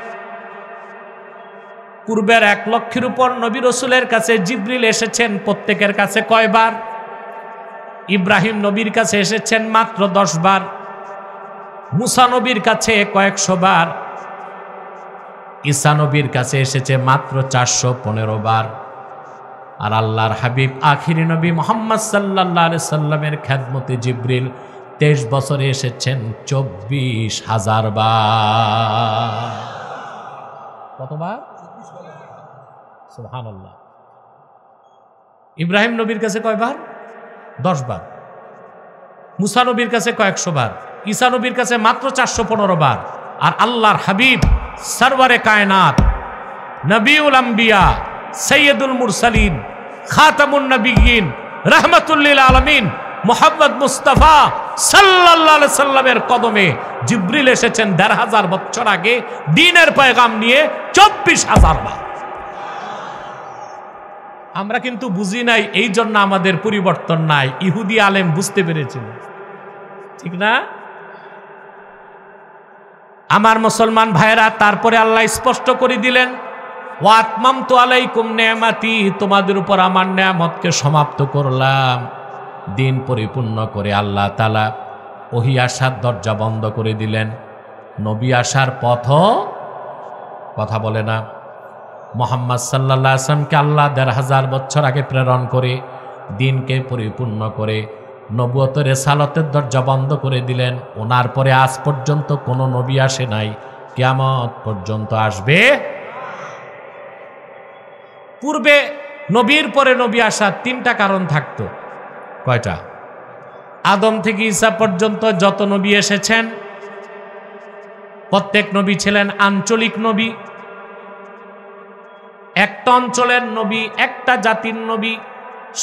পূর্বের 1 লক্ষের উপর নবী রাসূলের কাছে জিবরিল এসেছেন, প্রত্যেকের কাছে কয়বার? ইব্রাহিম নবীর কাছে এসেছেন মাত্র 10 বার, মুসা নবীর কাছে কয়েকশো বার, ঈসা নবীর কাছে এসেছে মাত্র 415 বার। আর আল্লাহর হাবিব আখিরি নবী মুহাম্মদ সাল্লাল্লাহু আলাইহি সাল্লামের খেদমতে জিবরিল 23 বছরে এসেছেন 24,000 বার। কতবার? সুবহানাল্লাহ। ইব্রাহিম নবীর কাছে কয়বার? 10 বার। মুসা নবীর কাছে কয়েকশো বার, ঈসা নবীর কাছে মাত্র 415 বার। আর আল্লাহর হাবিব সরওয়ারে কায়নাত, নবিউল আম্বিয়া, সৈয়দুল মুরসালিন, খাতামুন নবিয়্যিন, রাহমাতুল লিল আলামিন মুহাম্মদ মুস্তাফা সাল্লাল্লাহু আলাইহি সাল্লামের কদমে জিবরিল এসেছেন 1500 বছর আগে দ্বীনের পয়গাম নিয়ে 24,000 বার। আমরা কিন্তু বুঝি নাই, এই জন্য আমাদের পরিবর্তন নাই। ইহুদি আলেম বুঝতে পেরেছিল, ঠিক না? আমার মুসলমান ভাইরা, তারপরে আল্লাহ স্পষ্ট করে দিলেন, ওয়া আতমামতু আলাইকুম নি'মাতি, তোমাদের উপর আমার নিয়ামতকে সমাপ্ত করলাম। দিন পরিপূর্ণ করে আল্লাহ তাআলা ওহী আসার দরজা বন্ধ করে দিলেন। নবী আসার পথও কথা বলে না। মুহাম্মদ সাল্লাল্লাহু আলাইহি ওয়াসাল্লামকে আল্লাহ 1500 বছর আগে প্রেরণ করে দিনকে পরিপূর্ণ করে নবুয়ত রিসালাতের দরজা বন্ধ করে দিলেন। ওনার পরে আজ পর্যন্ত কোনো নবী আসে নাই, কিয়ামত পর্যন্ত আসবে। পূর্বে নবীর পরে নবী আসার 3টা কারণ থাকতো। কয়টা? আদম থেকে ঈসা পর্যন্ত যত নবী এসেছেন, প্রত্যেক নবী ছিলেন আঞ্চলিক নবী। একটা অঞ্চলের নবী, একটা জাতির নবী,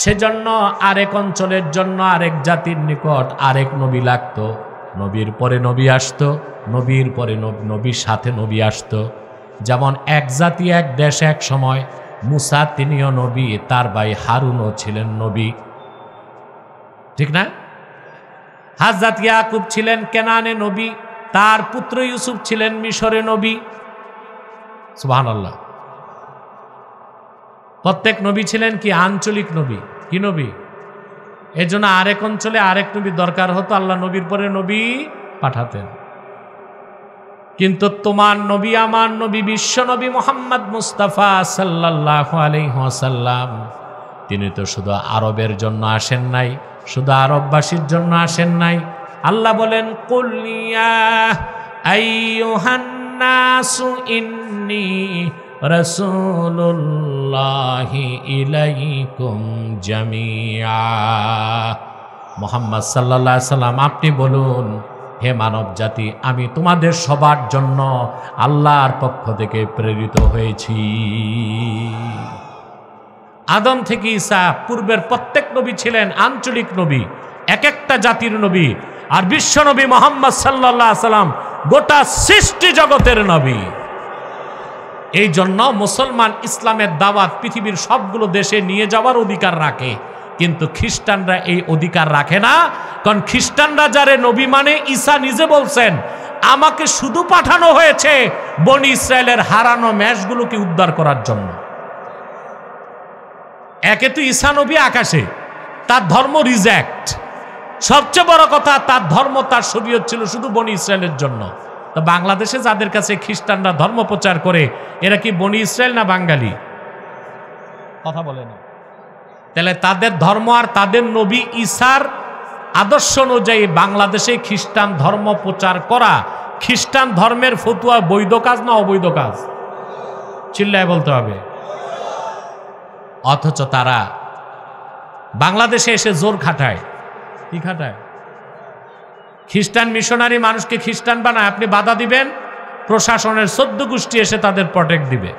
সেজন্য আরেক অঞ্চলের জন্য আরেক জাতির নিকট আরেক নবী লাগতো। নবীর পরে নবী আসতো, নবীর পরে নবীর সাথে নবী আসতো। যেমন এক জাতি এক দেশ এক সময়, মুসা তিনিও নবী, তার ভাই হারুনও ছিলেন নবী, ঠিক না? হযরত ইয়াকুব ছিলেন কেনানে নবী, তার পুত্র ইউসুফ ছিলেন মিশরে নবী। সুবহানাল্লাহ। প্রত্যেক নবী ছিলেন কি আঞ্চলিক নবী, কি নবী? এজন্য আরেক অঞ্চলে আরেক নবী দরকার হতো, আল্লাহ নবীর পরে নবী পাঠাতেন। কিন্তু তোমার নবী, আমার নবী, বিশ্ব নবী মুহাম্মদ মুস্তাফা সাল্লাল্লাহু আলাইহি ওয়াসাল্লাম, তিনি তো শুধু আরবের জন্য আসেন নাই, শুধু আরববাসীর জন্য আসেন নাই। আল্লাহ বলেন, কুল ইয়া আইয়ুহান নাসু ইন্নী রাসূলুল্লাহি ইলাইকুম জামিআ। মুহাম্মদ সাল্লাল্লাহু আলাইহি সাল্লাম আপনি বলুন, হে মানব জাতি, আমি তোমাদের সবার জন্য আল্লাহর পক্ষ থেকে প্রেরিত হয়েছি। আদম থেকে ঈসা পূর্বের প্রত্যেক নবী ছিলেন আঞ্চলিক নবী, এক একটা জাতির নবী, আর বিশ্ব নবী মুহাম্মদ সাল্লাল্লাহু আলাইহি সাল্লাম গোটা সৃষ্টি জগতের নবী। এই জন্য মুসলমান ইসলামের দাওয়াত পৃথিবীর সবগুলো দেশে নিয়ে যাওয়ার অধিকার রাখে, কিন্তু খ্রিস্টানরা এই অধিকার রাখে না। কারণ খ্রিস্টানরা যারে নবী মানে, ঈসা নিজে বলছেন আমাকে শুধু পাঠানো হয়েছে বনি ইসরায়েলের হারানো ম্যাশগুলোকে উদ্ধার করার জন্য। একে তো ঈসা নবী আকাশে, তার ধর্ম রিজেক্ট। সবচেয়ে বড় কথা, তার ধর্ম, তার শরীয়ত ছিল শুধু বনি ইসরায়েলের জন্য। তো বাংলাদেশে যাদের কাছে খ্রিস্টানরা ধর্ম প্রচার করে, এরা কি বনি ইসরায়েল না বাঙালি? কথা বলে না। তাহলে তাদের ধর্ম আর তাদের নবী ঈসার আদর্শ অনুযায়ী বাংলাদেশে খ্রিস্টান ধর্ম প্রচার করা, খ্রিস্টান ধর্মের ফতুয়া বৈধ কাজ না অবৈধ কাজ? চিল্লায় বলতে হবে। অথচ তারা বাংলাদেশে এসে জোর খাটায়। কি খাটায়? খ্রিস্টান মিশনারি মানুষকে খ্রিস্টান বানায়, আপনি বাধা দিবেন, প্রশাসনের 14 গোষ্ঠী এসে তাদের প্রটেক্ট দিবে।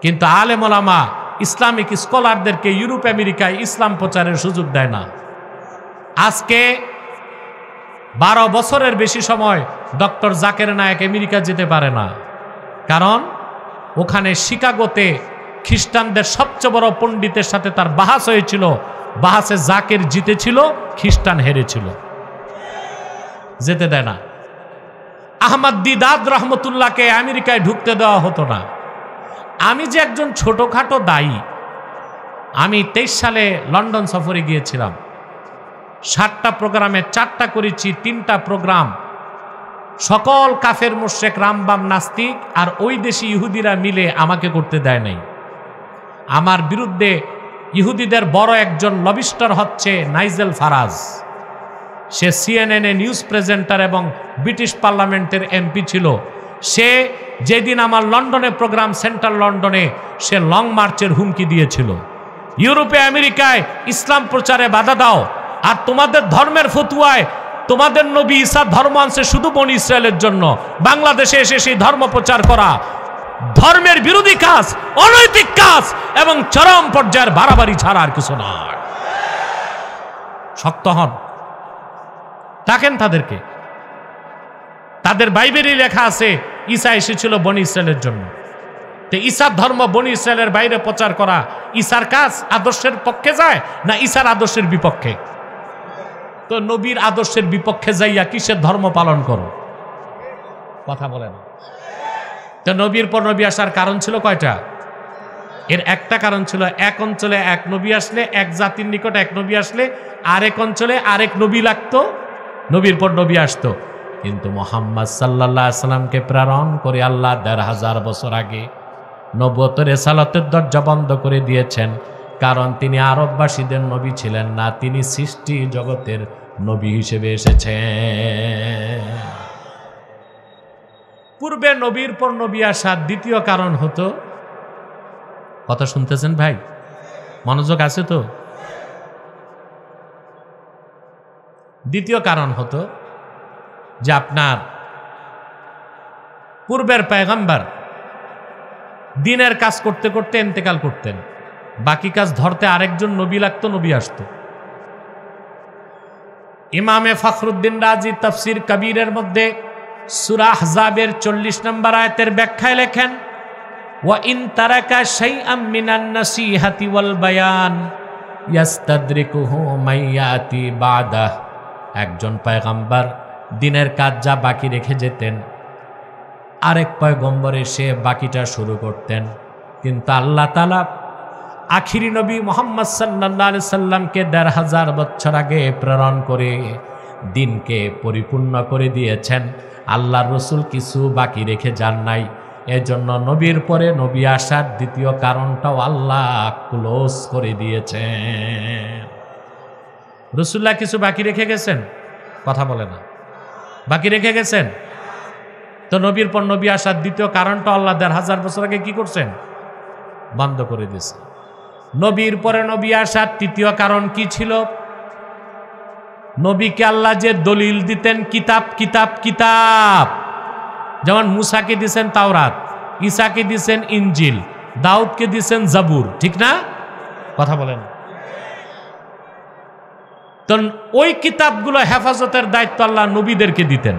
কিন্তু আলেম ওলামা ইসলামিক স্কলারদেরকে ইউরোপ আমেরিকায় ইসলাম প্রচারের সুযোগ দেয় না। আজকে 12 বছরের বেশি সময় ডক্টর জাকের নায়েক আমেরিকা যেতে পারে না, কারণ ওখানে শিকাগোতে খ্রিস্টানদের সবচেয়ে বড় পণ্ডিতের সাথে তার বাহাস হয়েছিল। বাহাসে জাকের জিতেছিল, খ্রিস্টান হেরেছিল, যেতে দেয় না। আহমদ দিদাদ রহমতুল্লাহকে আমেরিকায় ঢুকতে দেওয়া হতো না। আমি যে একজন ছোটখাটো দায়ী, আমি 23 সালে লন্ডন সফরে গিয়েছিলাম। 7টা প্রোগ্রামে 4টা করেছি, 3টা প্রোগ্রাম সকল কাফের মুশরিক রামবাম নাস্তিক আর ওই দেশি ইহুদিরা মিলে আমাকে করতে দেয় নাই। আমার বিরুদ্ধে ইহুদিদের বড় একজন লবিস্টার হচ্ছে নাইজেল ফারাজ। সে সিএনএন নিউজ প্রেজেন্টার এবং ব্রিটিশ পার্লামেন্টের এমপি ছিল। সে যেদিন আমার লন্ডনে প্রোগ্রাম, সেন্ট্রাল লন্ডনে, সে লং মার্চের হুমকি দিয়েছিল, ইউরোপে আমেরিকায় ইসলাম প্রচারে বাধা দাও, আর তোমাদের ধর্মের ফতুয়ায় তোমাদের নবী ঈসা ধর্ম আনছে শুধু বনি ইসরায়েলের জন্য, বাংলাদেশে এসে সেই ধর্ম প্রচার করা ধর্মের বিরোধী কাজ, অনৈতিক কাজ এবং চরম পর্যায়ের বাড়াবাড়ি ছাড়া আর কিছু নয়। শক্ত হন, ডাকেন তাদেরকে। তাদের বাইবেলে লেখা আছে ঈসা এসেছিল বনি ইসরায়েলের জন্য। তো ঈসার ধর্ম বনি ইসরায়েলের বাইরে প্রচার করা ঈসার কাজ, আদর্শের পক্ষে যায় না ঈসার আদর্শের বিপক্ষে? তো নবীর আদর্শের বিপক্ষে যাইয়া কিসের ধর্ম পালন করো? কথা বলেন। তো নবীর পর নবী আসার কারণ ছিল কয়টা? এর একটা কারণ ছিল, এক অঞ্চলে এক নবী আসলে, এক জাতির নিকট এক নবী আসলে আরেক অঞ্চলে আরেক নবী লাগতো, নবীর পর নবী আসতো। কিন্তু মুহাম্মদ সাল্লাল্লাহু আলাইহি সাল্লামকে প্রেরণ করে আল্লাহ 1500 বছর আগে নবুয়তের রিসালাতের দরজা বন্ধ করে দিয়েছেন, কারণ তিনি আরববাসীদের নবী ছিলেন না, তিনি সৃষ্টি জগতের নবী হিসেবে এসেছেন। পূর্বে নবীর পর নবী আসার দ্বিতীয় কারণ হতো, কথা শুনতেছেন ভাই? মনোযোগ আছে তো? দ্বিতীয় কারণ হতো যে আপনার পূর্বের পয়গম্বর দিনের কাজ করতে করতে ইন্তেকাল করতেন, বাকি কাজ ধরতে আরেকজন নবী লাগতো, নবী আসতো। ইমামে ফখরুদ্দিন রাজি তাফসির কবিরের মধ্যে সূরা আহজাবের 40 নম্বর আয়াতের ব্যাখ্যায় লেখেন, ওয়া ইন তারাকা শাইআম মিনান নাসিহাতি ওয়াল বায়ান ইয়াস্তাদরিকুহু মাইয়াতি বাদাহ। একজন পয়গম্বর দিনের কাজ যা বাকি রেখে যেতেন, আরেক পয়গম্বর এসে বাকিটা শুরু করতেন। কিন্তু আল্লাহ তাআলা আখিরি নবী মুহাম্মদ সাল্লাল্লাহু আলাইহি সাল্লামকে 1500 বছর আগে প্রেরণ করে দিনকে পরিপূর্ণ করে দিয়েছেন। আল্লাহর রাসূল কিছু বাকি রেখে যান নাই। এজন্য নবীর পরে নবী আসার দ্বিতীয় কারণটাও আল্লাহ ক্লোজ করে দিয়েছেন। রাসূলুল্লাহ কিছু বাকি রেখে গেছেন? কথা বলে না। বাকি রেখে গেছেন? তো নবীর পর নবী আসার দ্বিতীয় কারণটা আল্লাহ 1500 বছর আগে কি করছেন? বন্ধ করে দিয়েছে। নবীর পরে নবী আসার তৃতীয় কারণ কি ছিল? নবীকে আল্লাহ যে দলিল দিতেন কিতাব কিতাব কিতাব, যেমন মুসাকে দিয়েছেন তাওরাত, ঈসাকে দিয়েছেন ইনজিল, দাউদকে দিয়েছেন জাবুর, ঠিক না? কথা বলেন। তো ওই কিতাবগুলো হেফাজতের দায়িত্ব আল্লাহ নবীদেরকে দিতেন।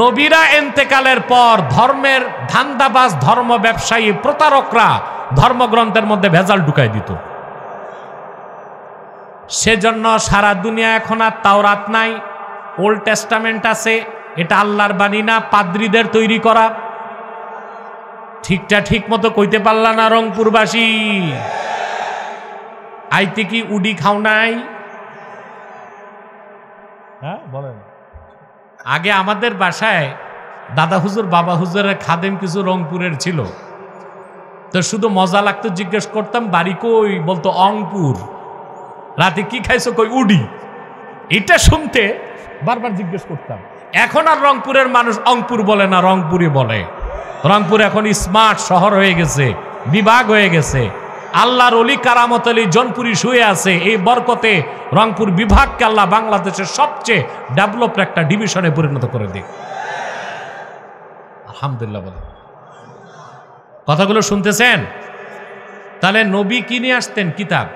নবীরা এন্তেকালের পর ধর্মের ধান্দাবাজ ধর্ম ব্যবসায়ী প্রতারকরা ধর্মগ্রন্থের মধ্যে ভেজাল ঢুকাই দিত। সেজন্য সারা দুনিয়া এখন আর তাওরাত নাই, ওল্ড টেস্টামেন্ট আছে। এটা আল্লাহর বাণী না, পাদ্রীদের তৈরি করা। ঠিকটা ঠিক মতো কইতে পারলা না রংপুরবাসী? আইতে কি উডি খাও নাই? হ্যাঁ বলেন। আগে আমাদের বাসায় দাদা হুজুর বাবা হুজুরের খাদেম কিছু রংপুরের ছিল, তো শুধু মজা লাগতো, জিজ্ঞেস করতাম বাড়ি কই, বলতো অংপুর। রাতে কি খাইছো, কই উডি। এটা শুনতে বারবার জিজ্ঞেস করতাম। এখন আর রংপুরের মানুষ অংপুর বলে না, রংপুরি বলে। রংপুর এখন স্মার্ট শহর হয়ে গেছে, বিভাগ হয়ে গেছে। আল্লাহর অলি কারামত আলী জনপুরি শুয়ে আছে, এই বরকতে রংপুর বিভাগকে আল্লাহ বাংলাদেশের সবচেয়ে ডেভেলপড একটা ডিভিশনে পরিণত করে দিক। আলহামদুলিল্লাহ বলে। কথাগুলো শুনতেছেন? তাহলে নবী কি নিয়ে আসতেন? কিতাব।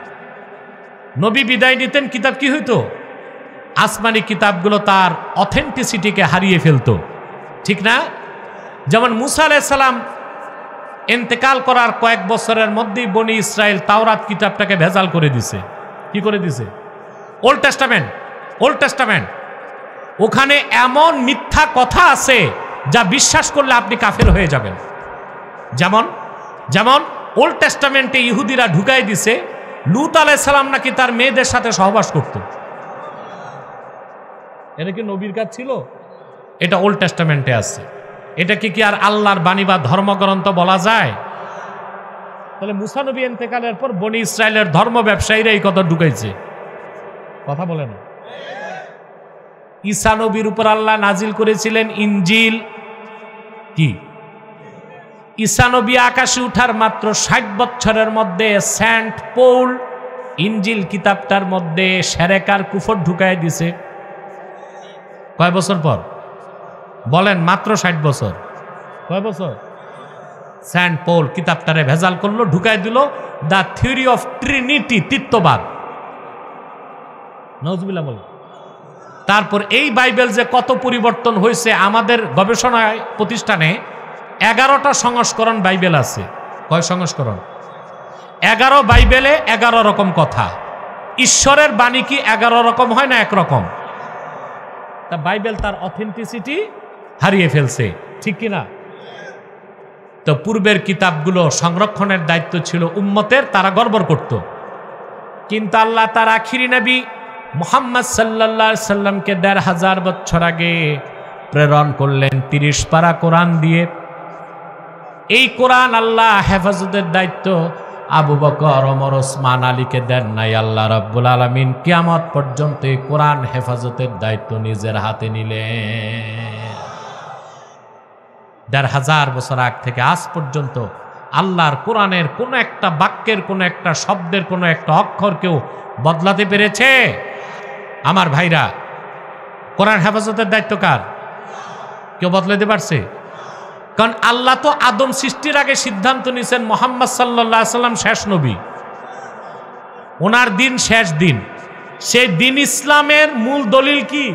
নবী বিদায় নিতেন, কিতাব কি হইতো? আসমানি কিতাবগুলো তার অথেন্টিসিটিকে হারিয়ে ফেলতো, ঠিক না? যেমন মুসা আলাইহিস সালাম ইন্তেকাল করার কয়েক বছরের মধ্যেই বনি ইসরাইল তাওরাত কিতাবটাকে ভেজাল করে দিছে। কি করে দিছে? Old testament. ওখানে এমন মিথ্যা কথা আছে যা বিশ্বাস করলে আপনি কাফের হয়ে যাবেন। যেমন ওল্ড টেস্টামেন্টে ইহুদিরা ঢুকাই দিছে লূত আলাইহিস সালাম নাকি তার মেয়েদের সাথে সহবাস করত। এটা কি নবীর কাজ ছিল? এটা ওল্ড টেস্টামেন্টে আছে। এটাকে কি আর আল্লাহর বাণী বা ধর্মগ্রন্থ বলা যায়? তাহলে মুসা নবী ইন্তেকালের পর বনি ইসরায়েলের ধর্ম ব্যবসায়ীরা এই কথা ঢুকাইছে। কথা বলে না। ঈসা নবীর উপর আল্লাহ নাজিল করেছিলেন ইনজিল। কি? ঈসা নবী আকাশে উঠার মাত্র 60 বছরের মধ্যে সেন্ট পৌল ইনজিল কিতাবটার মধ্যে সেরেকার কুফর ঢুকাই দিছে। কয় বছর পর? বলেন, মাত্র 60 বছর। কয় বছর? সেন্ট পৌল কিতাবটারে ভেজাল করলো, ঢুকাই দিল দ্য থিওরি অফ ট্রিনিটি, তৃত্ববাদ। নাউজুবিল্লাহ বলে। তারপর এই বাইবেল যে কত পরিবর্তন হয়েছে, আমাদের গবেষণায় প্রতিষ্ঠানে 11টা সংস্করণ বাইবেল আছে। কয় সংস্করণ? 11 বাইবেলে 11 রকম কথা। ঈশ্বরের বাণী কি 11 রকম হয় না একরকম? তা বাইবেল তার অথেন্টিসিটি হারিয়ে ফেলছে, ঠিক কিনা? তো পূর্বের কিতাবগুলো সংরক্ষণের দায়িত্ব ছিল উম্মতের, তারা গড়বড় করত। কিন্তু আল্লাহ তার আখিরি নবী মুহাম্মদ সাল্লাল্লাহু আলাইহি সাল্লামকে 1500 বছর আগে প্রেরণ করলেন 30 পারা কোরআন দিয়ে। এই কোরআন আল্লাহ হেফাজতের দায়িত্ব আবু বকর, ওমর, ওসমান, আলীকে দেন নাই। আল্লাহ রাব্বুল আলামিন কিয়ামত পর্যন্ত এই কোরআন হেফাজতের দায়িত্ব নিজের হাতে নিলেন। 1500 বছর আগ থেকে আজ পর্যন্ত আল্লাহর কোরআনের কোন একটা বাক্যের, কোন একটা শব্দের, কোন একটা অক্ষর কেউ বদলাতে পেরেছে? আমার ভাইরা, কোরআন হেফাজতের দায়িত্ব কার? কেউ বদলাতে পারছে? কারণ আল্লাহ তো আদম সৃষ্টির আগে সিদ্ধান্ত নিয়েছেন মুহাম্মদ সাল্লাল্লাহু আলাইহি সাল্লাম শেষ নবী, ওনার দিন শেষ দিন। সেই দিন ইসলামের মূল দলিল কি?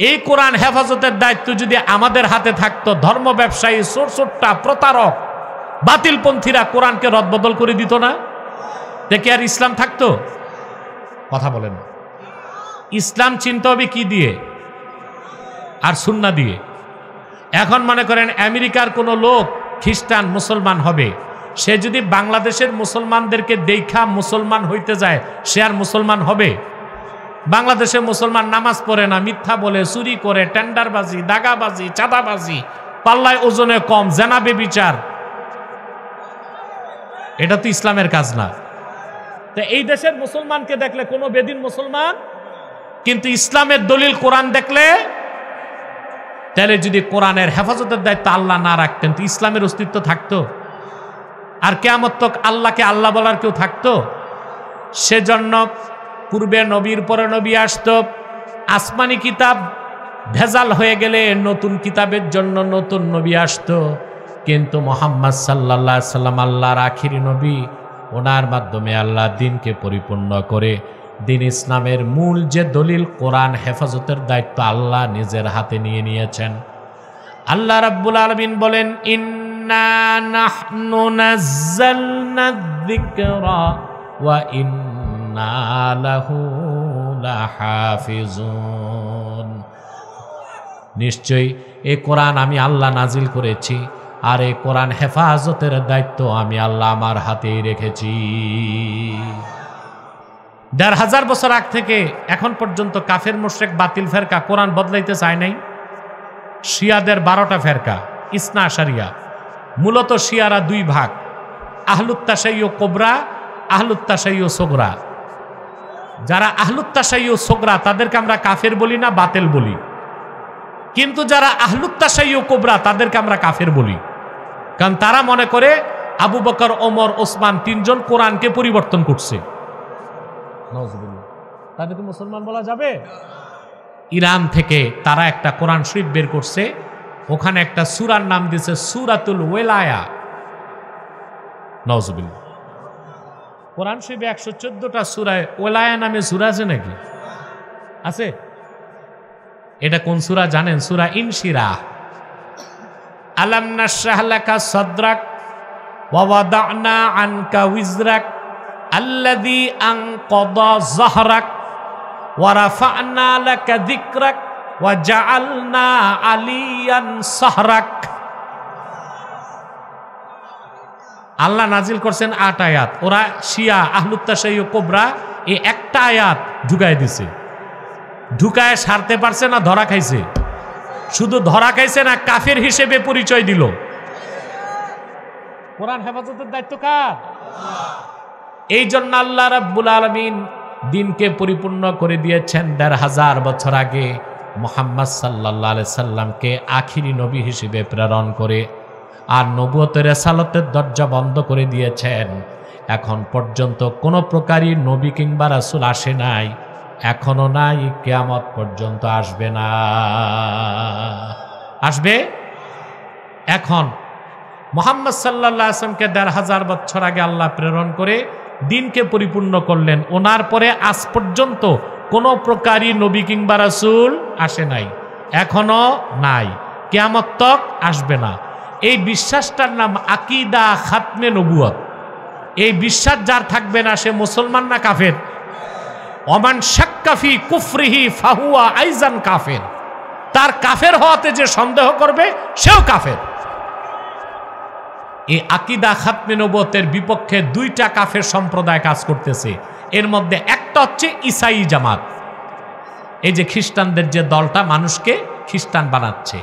এই কোরআন হেফাজতের দায়িত্ব যদি আমাদের হাতে থাকতো, ধর্ম ব্যবসায়ী, চোরচোট্টা, প্রতারক, বাতিলপন্থীরা কোরআনকে রদবদল করে দিত না, দেখে আর ইসলাম থাকতো? কথা বলেন। ইসলাম চিনতে হবে কি দিয়ে? আর সুন্নাহ দিয়ে। এখন মনে করেন আমেরিকার কোনো লোক খ্রিস্টান মুসলমান হবে, সে যদি বাংলাদেশের মুসলমানদেরকে দেখা মুসলমান হইতে যায়, সে আর মুসলমান হবে? বাংলাদেশের মুসলমান নামাজ পড়ে না, মিথ্যা বলে, চুরি করে, টেন্ডারবাজি, দাগাবাজি, চাঁদাবাজি, পাল্লায় ওজনে কম, জেনা বেবিচার, এটা তো ইসলামের কাজ না। তো এই দেশের মুসলমানকে দেখলে কোনো বেদিন মুসলমান, কিন্তু ইসলামের দলিল কোরআন দেখলে, তাহলে যদি কোরআনের হেফাজতের দায়িত্ব আল্লাহ না রাখতেন তো ইসলামের অস্তিত্ব থাকতো? আর কিয়ামত তক আল্লাহকে আল্লাহ বলার কেউ থাকতো? সেজন্য পূর্বে নবীর পরে নবী আসতো, আসমানি কিতাব ভেজাল হয়ে গেলে নতুন কিতাবের জন্য নতুন নবী আসতো। কিন্তু মুহাম্মদ সাল্লাল্লাহু আলাইহি সাল্লাম আল্লাহর আখিরি নবী, ওনার মাধ্যমে আল্লাহ দিনকে পরিপূর্ণ করে দিন ইসলামের মূল যে দলিল কোরআন হেফাজতের দায়িত্ব আল্লাহ নিজের হাতে নিয়ে নিয়েছেন। আল্লাহ রাব্বুল আলামিন বলেন, ইন্না নাহনু নাযালনা যিকরা ওয়া ইন্না লাহু লাহাফিজুন। নিশ্চয়ই এই কোরআন আমি আল্লাহ নাজিল করেছি, আর এই কোরআন হেফাজতের দায়িত্ব আমি আল্লাহ আমার হাতেই রেখেছি। ১৫০০ বছর আগ থেকে এখন পর্যন্ত কাফের মুশরিক বাতিল ফেরকা কোরআন বদলাইতে চায় নাই। শিয়াদের ১২টা ফেরকা, ইসনা আশারিয়া। মূলত শিয়ারা দুই ভাগ, আহলুত তাশাইয়্যু কুবরা, আহলুত তাশাইয়্যু সুগরা। যারা আহলুত তাশাইয়্যু সুগরা তাদেরকে আমরা কাফের বলি না, বাতিল বলি। কিন্তু যারা আহলুত তাশাইয়্যু কুবরা তাদেরকে আমরা কাফের বলি, কারণ তারা মনে করে আবু বকর, ওমর, ওসমান তিনজন কোরআনকে পরিবর্তন করছে। তাদেরকে মুসলমান বলা যাবে? ইরান থেকে তারা একটা কোরআন শরীফ বের করছে, ওখানে একটা সূরার নাম দিয়েছে সূরাতুল ওয়ালায়া। নাউজুবিল্লাহ। কোরআন শরীফে ১১৪টা সূরায় ওয়ালায়া নামে সূরা আছে নাকি? আছে? এটা কোন সূরা জানেন? সূরা ইনশিরাহ। আলাম নাশরাহ লাকা সাদরাক ওয়া ওয়াদা'না আনকা উযরাক আল্লাযী আনকাযা যাহরাক ওয়া রাফা'না লাকা যিকরাক ওয়া জাআলনা আলিয়ান সাহরাক। আল্লাহ নাজিল করছেন ৮ আয়াত। ওরা শিয়া আহলুত তাশাইয়্যু কুবরা এই একটা আয়াত ঢুকায় দিছে। ঢুকায় সারতে পারছে না, ধরা খাইছে। শুধু ধরা খাইছে না, কাফের হিসেবে পরিচয় দিল। কোরআন হেফাজতের দায়িত্ব কার? এই জন্য আল্লাহ রাব্বুল আলামিন দিনকে পরিপূর্ণ করে দিয়েছেন ১৫০০ বছর আগে মুহাম্মদ সাল্লাল্লাহু আলাইহি সাল্লামকে আখিরি নবী হিসেবে প্রেরণ করে, আর নবুয়তের রিসালাতের দরজা বন্ধ করে দিয়েছেন। এখন পর্যন্ত কোনো প্রকারই নবী কিংবা রাসূল আসে নাই, এখনো নাই, কিয়ামত পর্যন্ত আসবে না। আসবে এখন। মুহাম্মদ সাল্লাল্লাহু আলাইহি ওয়াসাল্লামকে ১৫০০ বছর আগে আল্লাহ প্রেরণ করে দিনকে পরিপূর্ণ করলেন। ওনার পরে আজ পর্যন্ত কোনো প্রকারই নবী কিংবা রাসূল আসে নাই, এখনো নাই, কিয়ামত তক আসবে না। এই বিশ্বাসটার নাম আকীদা খাতমে নবুয়ত। এই বিশ্বাস যার থাকবে না সে মুসলমান না কাফের? ওমান শাক্কা ফি কুফরিহি ফাহুয়া আইজান কাফের। তার কাফের হওয়াতে যে সন্দেহ করবে সেও কাফের। এই আকীদা খাতমে নবুয়তের বিপক্ষে ২টা কাফের সম্প্রদায় কাজ করতেছে। এর মধ্যে একটা হচ্ছে ঈসাই জামাত। এই যে খ্রিস্টানদের যে দলটা মানুষকে খ্রিস্টান বানাচ্ছে,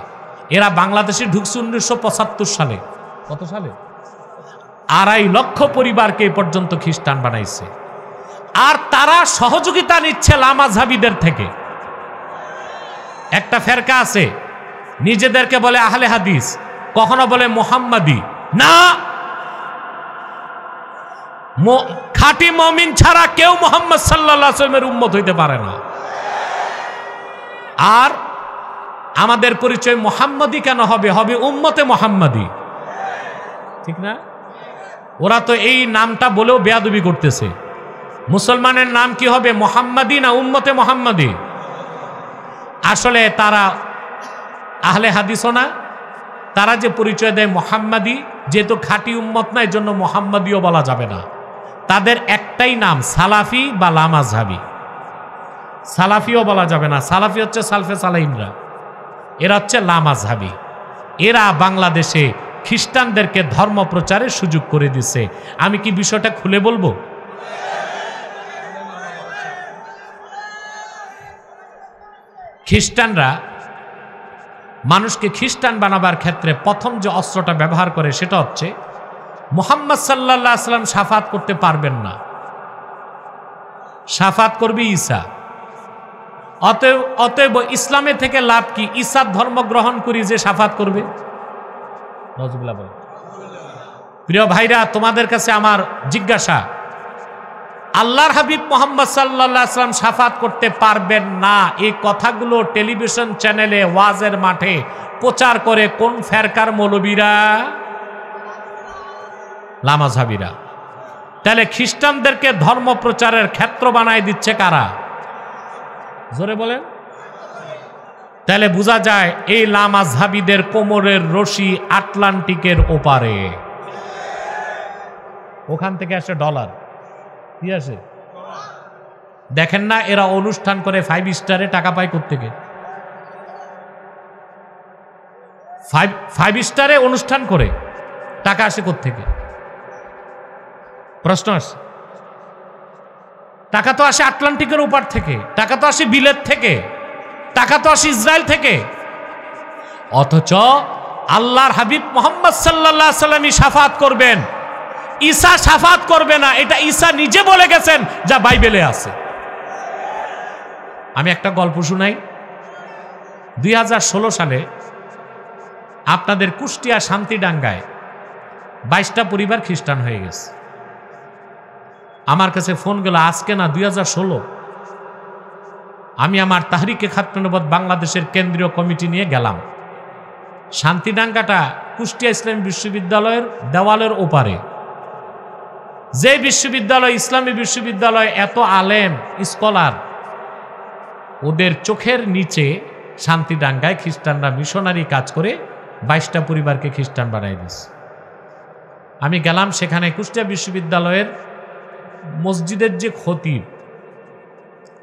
এরা বাংলাদেশে ঢুকছে ১৯৭৫ সালে। কত সালে? ২.৫ লক্ষ পরিবারকে এ পর্যন্ত খ্রিস্টান বানাইছে। আর তারা সহযোগিতা নিচ্ছে লামাযহাবীদের থেকে। একটা ফেরকা আছে নিজেদেরকে বলে আহলে হাদিস, কখনো বলে মুহাম্মাদি। না, খাঁটি মুমিন ছাড়া কেউ মুহাম্মদ সাল্লাল্লাহু আলাইহি ওয়াসাল্লামের উম্মত হইতে পারে না। আর আমাদের পরিচয় মুহাম্মাদি কেন হবে? হবে উম্মতে মুহাম্মাদি, ঠিক না? ওরা তো এই নামটা বলেও বেয়াদবি করতেছে। মুসলমানের নাম কি হবে, মুহাম্মাদি না উম্মতে মুহাম্মাদি? আসলে তারা আহলে হাদিসও না, তারা যে পরিচয় দেয় মুহাম্মাদি, যেহেতু খাঁটি উম্মত না, এই জন্য মুহাম্মাদিও বলা যাবে না। তাদের একটাই নাম সালাফি বা লামাযহাবী। সালাফিও বলা যাবে না, সালাফি হচ্ছে সালফে সালাইনরা, এরা হচ্ছে লামাযহাবী। এরা বাংলাদেশে খ্রিস্টানদেরকে ধর্ম প্রচারের সুযোগ করে দিছে। আমি কি বিষয়টা খুলে বলবো? খ্রিস্টানরা মানুষকে খ্রিস্টান বানাবার ক্ষেত্রে প্রথম যে অস্ত্রটা ব্যবহার করে সেটা হচ্ছে মুহাম্মদ সাল্লাল্লাহু আলাইহি ওয়াসাল্লাম শাফাত করতে পারবেন না, শাফাত করবে ঈসা। অতএব ইসলামে থেকে লাভ কি? ঈসার ধর্ম গ্রহণ করি যে শাফাত করবে। প্রিয় ভাইরা, তোমাদের কাছে আমার জিজ্ঞাসা, আল্লাহর হাবিব মুহাম্মদ সাল্লাল্লাহু আলাইহি ওয়াসাল্লাম শাফাত করতে পারবেন না, এই কথাগুলো টেলিভিশন চ্যানেলে ওয়াজের মাঠে প্রচার করে কোন ফেরকার মৌলবীরা? লামাযহাবীরা। তাহলে খ্রিস্টানদেরকে ধর্ম প্রচারের ক্ষেত্র বানায় দিচ্ছে কারা? জোরে বলেন। তাহলে বোঝা যায় এই লামাযহাবীদের কোমরের রশি আটলান্টিকের ওপারে, ওখান থেকে আসে ডলার। কি আসে দেখেন না, এরা অনুষ্ঠান করে 5 স্টারে টাকা পায় কোত্থেকে? 5 স্টারে অনুষ্ঠান করে টাকা আসে কোত্থেকে? প্রশ্ন আসে। টাকা তো আসে আটলান্টিকের ওপার থেকে, টাকা তো আসে বিলেত থেকে, টাকা তো আসে ইসরায়েল থেকে। অথচ আল্লাহর হাবিব মুহাম্মদ সাল্লাল্লাহু আলাইহি ওয়াসাল্লাম শাফাত করবেন, ঈসা শাফাত করবে না। এটা ঈসা নিজে বলে গেছেন, যা বাইবেলে আছে। আমি একটা গল্প শুনাই। 2016 সালে আপনাদের কুষ্টিয়া শান্তিডাঙ্গায় 22টা পরিবার খ্রিস্টান হয়ে গেছে। আমার কাছে ফোন গেল, আজকে না 2016। আমি আমার তাহরিকে খাতমে নবুয়ত বাংলাদেশের কেন্দ্রীয় কমিটি নিয়ে গেলাম। শান্তিডাঙ্গাটা কুষ্টিয়া ইসলামী বিশ্ববিদ্যালয়ের দেওয়ালের ওপারে। যে বিশ্ববিদ্যালয়, ইসলামী বিশ্ববিদ্যালয়, এত আলেম স্কলার, ওদের চোখের নিচে শান্তিডাঙ্গায় খ্রিস্টানরা মিশনারি কাজ করে 22টা পরিবারকে খ্রিস্টান বানাই দিয়েছে। আমি গেলাম সেখানে। কুষ্টিয়া বিশ্ববিদ্যালয়ের মসজিদের যে খতিব,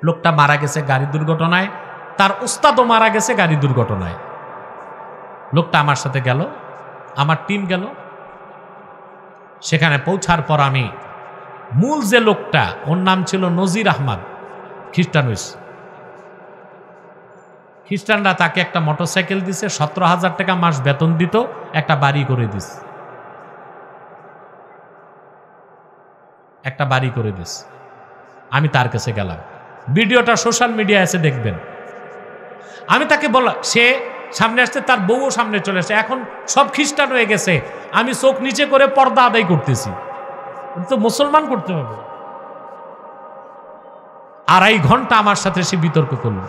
লোকটা মারা গেছে গাড়ি দুর্ঘটনায়, তার উস্তাদও মারা গেছে গাড়ি দুর্ঘটনায়। লোকটা আমার সাথে গেল, আমার টিম গেল। সেখানে পৌঁছার পর আমি মূল যে লোকটা, ওর নাম ছিল নজির আহমদ, খ্রিস্টান হয়েছে। খ্রিস্টানরা তাকে একটা মোটরসাইকেল দিছে, 17,000 টাকা মাস বেতন দিত, একটা বাড়ি করে দিছে, একটা বাড়ি করে দিস। আমি তার কাছে গেলাম, ভিডিওটা সোশ্যাল মিডিয়ায় এসে দেখবেন। আমি তাকে বললাম, সে সামনে আসছে, তার বউও সামনে চলে আসে, এখন সব খ্রিস্টান হয়ে গেছে। আমি চোখ নিচে করে পর্দা আদায় করতেছি, তো মুসলমান করতে হবে। 2.5 ঘন্টা আমার সাথে সে বিতর্ক করল।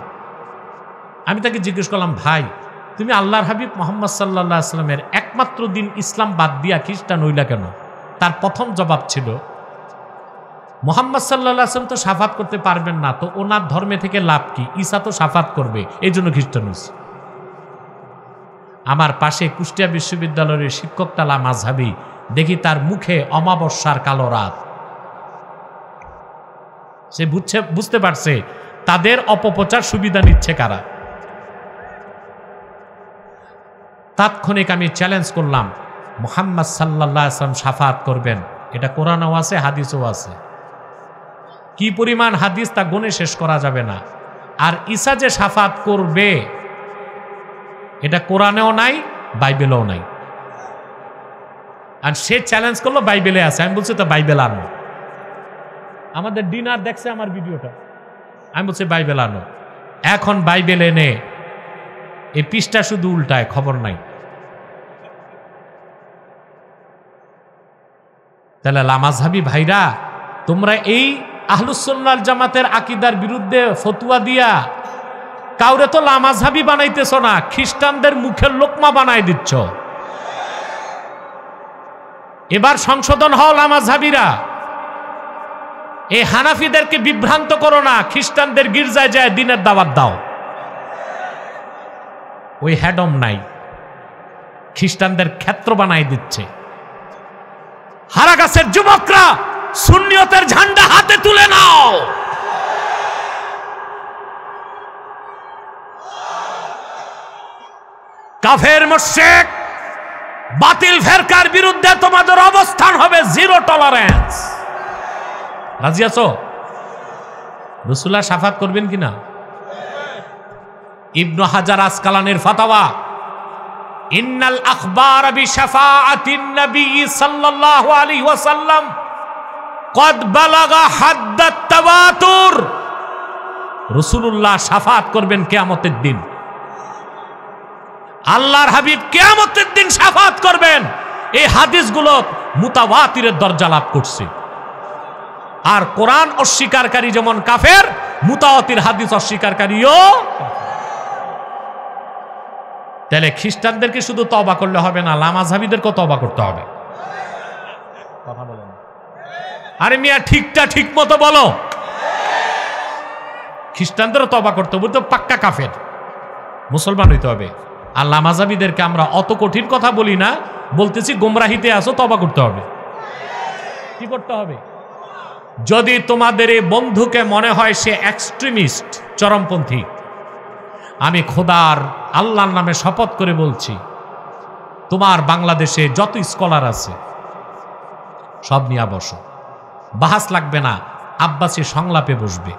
আমি তাকে জিজ্ঞেস করলাম, ভাই তুমি আল্লাহর হাবিব মুহাম্মদ সাল্লাল্লাহু আলাইহি ওয়াসাল্লামের একমাত্র দিন ইসলাম বাদ দিয়া খ্রিস্টান হইলা কেন? তার প্রথম জবাব ছিল, মুহাম্মদ সাল্লাল্লাহু আলাইহি ওয়াসাল্লাম তো শাফাত করতে পারবেন না, তো ওনার ধর্মে থেকে লাভ কি? ঈসা তো শাফাত করবে, এই জন্য খ্রিস্টান হয়েছে। আমার পাশে কুষ্টিয়া বিশ্ববিদ্যালয়ের শিক্ষকটা লামাযহাবী, দেখি তার মুখে অমাবস্যার কালো রাত। সে বুঝতে পারছে তাদের অপপ্রচার সুবিধা নিচ্ছে কারা। তাৎক্ষণিক আমি চ্যালেঞ্জ করলাম, মুহাম্মদ সাল্লাল্লাহু আলাইহি ওয়াসাল্লাম শাফাত করবেন, এটা কোরআনেও আছে, হাদিসেও আছে। কি পরিমাণ হাদিস তা গুণে শেষ করা যাবে না। আর ঈসা যে শাফাত করবে, এটা কোরআনেও নাই, বাইবেলেও নাই। আর সে চ্যালেঞ্জ করলো বাইবেলে আছে। আমি বলছি তো বাইবেল আনো। আমাদের ডিনার দেখছে আমার ভিডিওটা, আমি বলছি বাইবেল আনো। এখন বাইবেল এনে এই পৃষ্ঠা শুধু উল্টায়, খবর নাই। তাহলে লামাযহাবী ভাইরা, তোমরা এই আহলুস সুন্নাহ ওয়াল জামাতের আকীদার বিরুদ্ধে ফতোয়া দিয়া কাউরে তো লামাযহাবী বানাইতেছ না, খ্রিস্টানদের মুখের লোকমা বানাই দিচ্ছ। এবার সংশোধন হও লামাযহাবীরা। এই হানাফিদেরকে বিভ্রান্ত করো না, খ্রিস্টানদের গির্জায় যায় দিনের দাওয়াত দাও। ওই হ্যাডম নাই, খ্রিস্টানদের ক্ষেত্র বানাই দিচ্ছে। হারাগাছের যুবকরা, সুন্নিয়তের ঝান্ডা হাতে তুলে নাও। কাফের মুশরিক বাতিল ফেরকার বিরুদ্ধে তোমাদের অবস্থান হবে জিরো টলারেন্স। রাজি আছো? রাসূলুল্লাহ শাফাত করবেন কিনা? ইবনে হাজার আসকালানির ফাতাওয়া, ইন্নাল আখবার বিশাফাআতিন নবী সাল্লাল্লাহু আলাইহি ওয়াসাল্লাম কদ বালাগা হাদ্দাত তাওয়াতুর। রাসূলুল্লাহ শাফাত করবেন কিয়ামতের দিন। আল্লাহর হাবিব কিয়ামতের দিন শাফাত করবেন, এই হাদিসগুলো মুতাওয়াতিরের দরজা লাভ করছে। আর কোরআন অস্বীকারী যেমন কাফের, মুতাওয়াতির হাদিস অস্বীকারীও। তাহলে খ্রিস্টানদেরকে শুধু তওবা করলে হবে না, লামাযহাবীদেরকেও তওবা করতে হবে। কথা বলেন আরে মিয়া, ঠিকটা ঠিক মতো বলো। খ্রিস্টানদেরও তওবা করতে হবে, তো পাক্কা কাফের, মুসলমান হইতে হবে। আর লামাযহাবীদেরকে আমরা অত কঠিন কথা বলি না, বলতেছি গোমরাহিতে আসো, তওবা করতে হবে। কি করতে হবে? যদি তোমাদের এই বন্ধুকে মনে হয় সে এক্সট্রিমিস্ট, চরমপন্থী, আমি খোদার আল্লাহর নামে শপথ করে বলছি, তোমার বাংলাদেশে যত স্কলার আছে সব নিয়ে বসো, বাহাস লাগবে না, আব্বাসী সংলাপে বসবে।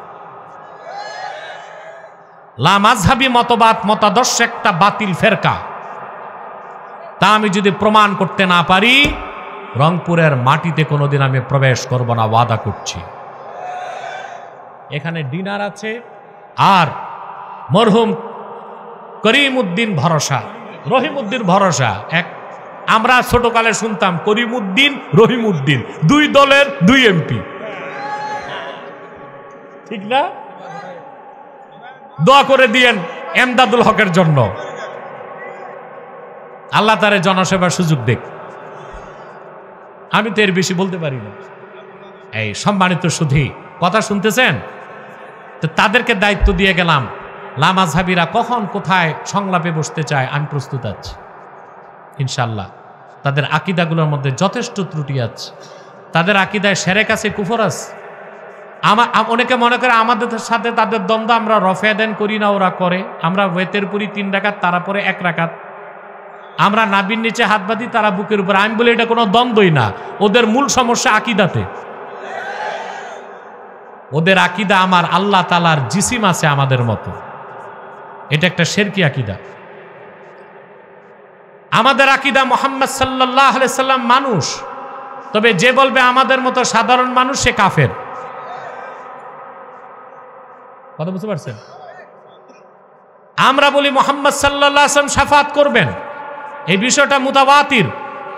লামাযহাবী মতবাদ মতাদর্শ একটা বাতিল ফেরকা, তা আমি যদি প্রমাণ করতে না পারি, রংপুরের মাটিতে কোনোদিন আমি প্রবেশ করব না, ওয়াদা করছি। এখানে ডিনার আছে, আর মরহুম করিমউদ্দিন ভরসা, রহিমউদ্দিন ভরসা, এক আমরা ছোটকালে শুনতাম করিমউদ্দিন রহিমউদ্দিন, দুই দলের দুই এমপি, ঠিক না? দোয়া করে দিয়েন এমদাদুল হকের জন্য, আল্লাহ তারে জনসেবার সুযোগ দেখ। আমি তো এর বেশি বলতে পারি না। এই সম্মানিত সুধী, কথা শুনতেছেন? তো তাদেরকে দায়িত্ব দিয়ে গেলাম, লামাযহাবীরা কখন কোথায় সংলাপে বসতে চায় আমি প্রস্তুত আছি ইনশাল্লাহ। তাদের আকীদাগুলোর মধ্যে যথেষ্ট ত্রুটি আছে, তাদের আকীদায় শিরক আছে, কুফর আছে। অনেকে মনে করে আমাদের সাথে তাদের দ্বন্দ্ব, আমরা রফেদান করি না, ওরা করে। আমরা ওয়েতের পড়ি 3 রাকাত, তারা পরে 1 রাকাত। আমরা নাবির নিচে হাত বাঁধি, তারা বুকের উপর। আমি বলি এটা কোনো দ্বন্দ্বই না, ওদের মূল সমস্যা আকীদাতে। ওদের আকীদা আমার আল্লাহ তাআলার জিসিম আছে আমাদের মতো, এটা একটা শিরকি আকীদা। আমাদের আকীদা মুহাম্মদ সাল্লাল্লাহু আলাইহি সাল্লাম মানুষ, তবে যে বলবে আমাদের মতো সাধারণ মানুষ, সে কাফের। কথা বুঝতে পারছেন? আমরা বলি মুহাম্মদ সাল্লাল্লাহু আলাইহি ওয়াসাল্লাম শাফাত করবেন, এই বিষয়টা মুতাওয়াতির।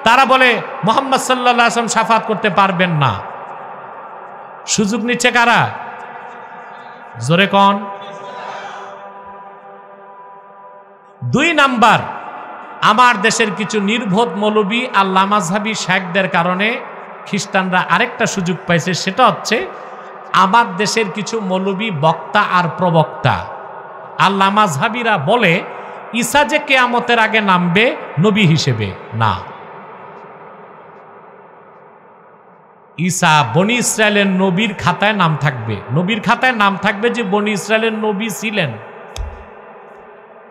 তারা বলে মুহাম্মদ সাল্লাল্লাহু আলাইহি ওয়াসাল্লাম শাফাত করতে পারবেন না। সুযোগ নিচ্ছে কারা? জোরে কোন? 2 নাম্বার, আমার দেশের কিছু নির্বোধ মৌলবী আর লামাযহাবী শেখদের কারণে খ্রিস্টানরা আরেকটা সুযোগ পাইছে, সেটা হচ্ছে আমার দেশের কিছু মৌলবী বক্তা আর প্রবক্তা আর লামাযহাবীরা বলে ঈসা যে কিয়ামতের আগে নামবে নবী হিসেবে না। ঈসা বনি ইসরায়েলের নবীর খাতায় নাম থাকবে, নবীর খাতায় নাম থাকবে যে বনি ইসরায়েলের নবী ছিলেন।